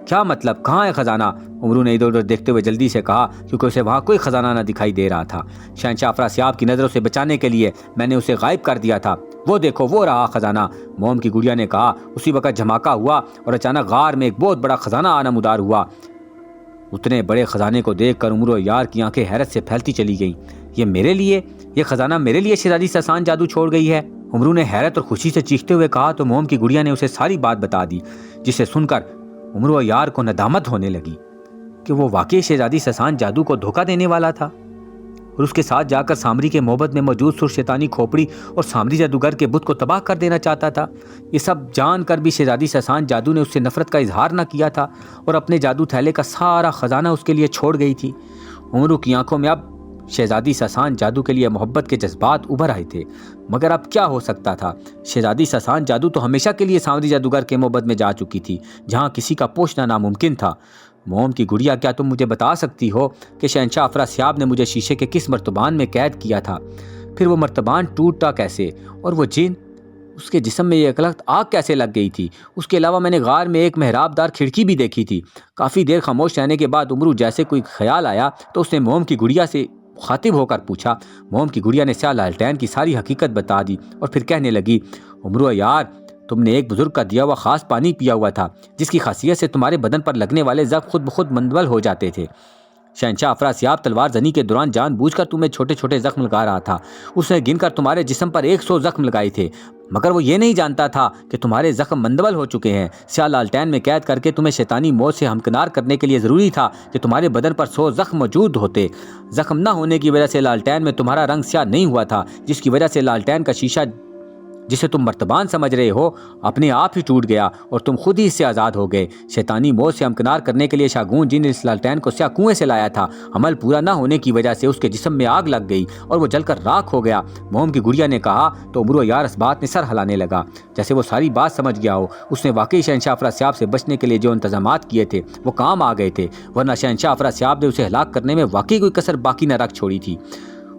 [SPEAKER 1] کیا مطلب؟ کہاں ہے خزانہ؟ عمرو نے ادھر ادھر دیکھتے ہوئے جلدی سے کہا، کیونکہ اسے وہاں کوئی خزانہ نہ دکھائی دے رہا تھا۔ شہنشاہ افراسیاب کی نظروں سے بچانے کے لیے میں نے اسے غائب کر دیا تھا۔ وہ دیکھو، وہ رہا خزانہ۔ موم کی گڑیا نے کہا۔ اسی وقت دھماکہ ہوا اور اچانک غار میں ایک بہت بڑا خزانہ نمودار ہوا۔ اتنے بڑے خزانے کو دیکھ کر عمرو یار کی آنکھیں حیرت سے پھیلتی چلی گئیں۔ یہ میرے لیے، یہ خزانہ میرے لیے شہزادی ساسان جادو چھوڑ گئی ہے؟ عمرو نے حیرت اور خوشی سے چیختے ہوئے کہا تو موم کی گڑیا نے اسے ساری بات بتا دی، جسے سن کر عمرو یار کو ندامت ہونے لگی کہ وہ واقعی شہزادی ساسان جادو کو دھوکہ دینے والا تھا اور اس کے ساتھ جا کر سامری کے محبت میں موجود سر شیطانی کھوپڑی اور سامری جادوگر کے بت کو تباہ کر دینا چاہتا تھا۔ یہ سب جان کر بھی شہزادی ساسان جادو نے اس سے نفرت کا اظہار نہ کیا تھا اور اپنے جادو تھیلے کا سارا خزانہ اس کے لیے چھوڑ گئی تھی۔ عمرو کی آنکھوں میں اب شہزادی ساسان جادو کے لیے محبت کے جذبات ابھر آئے تھے، مگر اب کیا ہو سکتا تھا؟ شہزادی ساسان جادو تو ہمیشہ کے لیے سامری جادوگر کے محبت میں جا چکی تھی، جہاں کسی کا پہنچنا ناممکن تھا۔ موم کی گڑیا، کیا تم مجھے بتا سکتی ہو کہ شہنشاہ افراسیاب نے مجھے شیشے کے کس مرتبان میں قید کیا تھا؟ پھر وہ مرتبان ٹوٹا کیسے؟ اور وہ جن، اس کے جسم میں یہ اکلخت آگ کیسے لگ گئی تھی؟ اس کے علاوہ میں نے غار میں ایک محراب دار کھڑکی بھی دیکھی تھی۔ کافی دیر خاموش رہنے کے بعد عمرو جیسے کوئی خیال آیا تو اس نے موم کی گڑیا سے مخاطب ہو کر پوچھا۔ موم کی گڑیا نے سیاہ لالٹین کی ساری حقیقت بتا دی اور پھر کہنے لگی، عمرو یار، تم نے ایک بزرگ کا دیا ہوا خاص پانی پیا ہوا تھا، جس کی خاصیت سے تمہارے بدن پر لگنے والے زخم خود بخود منول ہو جاتے تھے۔ شہنشاہ افراسیاب تلوار زنی کے دوران جان بوجھ کر تمہیں چھوٹے چھوٹے زخم لگا رہا تھا۔ اس نے گن کر تمہارے جسم پر 100 زخم لگائے تھے، مگر وہ یہ نہیں جانتا تھا کہ تمہارے زخم مندول ہو چکے ہیں۔ سیاہ لالٹین میں قید کر کے تمہیں شیطانی موت سے ہمکنار کرنے کے لیے ضروری تھا کہ تمہارے بدن پر 100 زخم موجود ہوتے۔ زخم نہ ہونے کی وجہ سے لالٹین میں تمہارا رنگ سیاہ نہیں ہوا تھا، جس کی وجہ سے لالٹین کا شیشہ، جسے تم مرتبان سمجھ رہے ہو، اپنے آپ ہی ٹوٹ گیا اور تم خود ہی اس سے آزاد ہو گئے۔ شیطانی موت سے ہمکنار کرنے کے لیے شاگون جن اس لالٹین کو سیاہ کنویں سے لایا تھا، عمل پورا نہ ہونے کی وجہ سے اس کے جسم میں آگ لگ گئی اور وہ جل کر راکھ ہو گیا۔ موم کی گڑیا نے کہا تو عمرو یار اس بات میں سر ہلانے لگا، جیسے وہ ساری بات سمجھ گیا ہو۔ اس نے واقعی شہنشاہ افراسیاب سے بچنے کے لیے جو انتظامات کیے تھے وہ کام آ گئے تھے، ورنہ شہنشاہ افراسیاب نے اسے ہلاک کرنے میں واقعی کوئی کسر باقی نہ رکھ چھوڑی تھی۔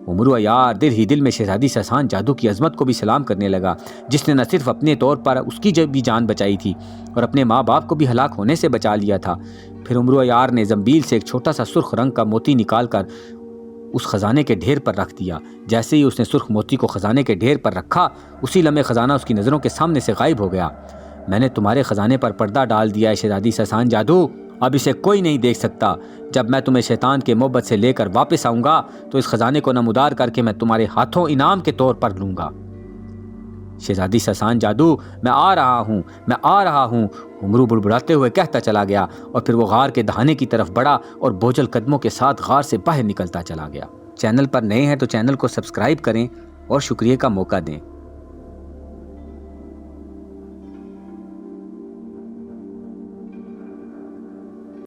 [SPEAKER 1] عمرو یار دل ہی دل میں شہزادی ساسان جادو کی عظمت کو بھی سلام کرنے لگا، جس نے نہ صرف اپنے طور پر اس کی بھی جان بچائی تھی اور اپنے ماں باپ کو بھی ہلاک ہونے سے بچا لیا تھا۔ پھر عمرو یار نے زنبیل سے ایک چھوٹا سا سرخ رنگ کا موتی نکال کر اس خزانے کے ڈھیر پر رکھ دیا۔ جیسے ہی اس نے سرخ موتی کو خزانے کے ڈھیر پر رکھا، اسی لمحے خزانہ اس کی نظروں کے سامنے سے غائب ہو گیا۔ میں نے تمہارے خزانے پر پردہ ڈال دیا ہے شہزادی ساسان جادو، اب اسے کوئی نہیں دیکھ سکتا۔ جب میں تمہیں شیطان کے محبت سے لے کر واپس آؤں گا تو اس خزانے کو نمودار کر کے میں تمہارے ہاتھوں انعام کے طور پر لوں گا۔ شہزادی ساسان جادو، میں آ رہا ہوں، میں آ رہا ہوں، عمرو بڑبڑاتے ہوئے کہتا چلا گیا اور پھر وہ غار کے دہانے کی طرف بڑھا اور بوجھل قدموں کے ساتھ غار سے باہر نکلتا چلا گیا۔ چینل پر نئے ہیں تو چینل کو سبسکرائب کریں اور شکریہ کا موقع دیں۔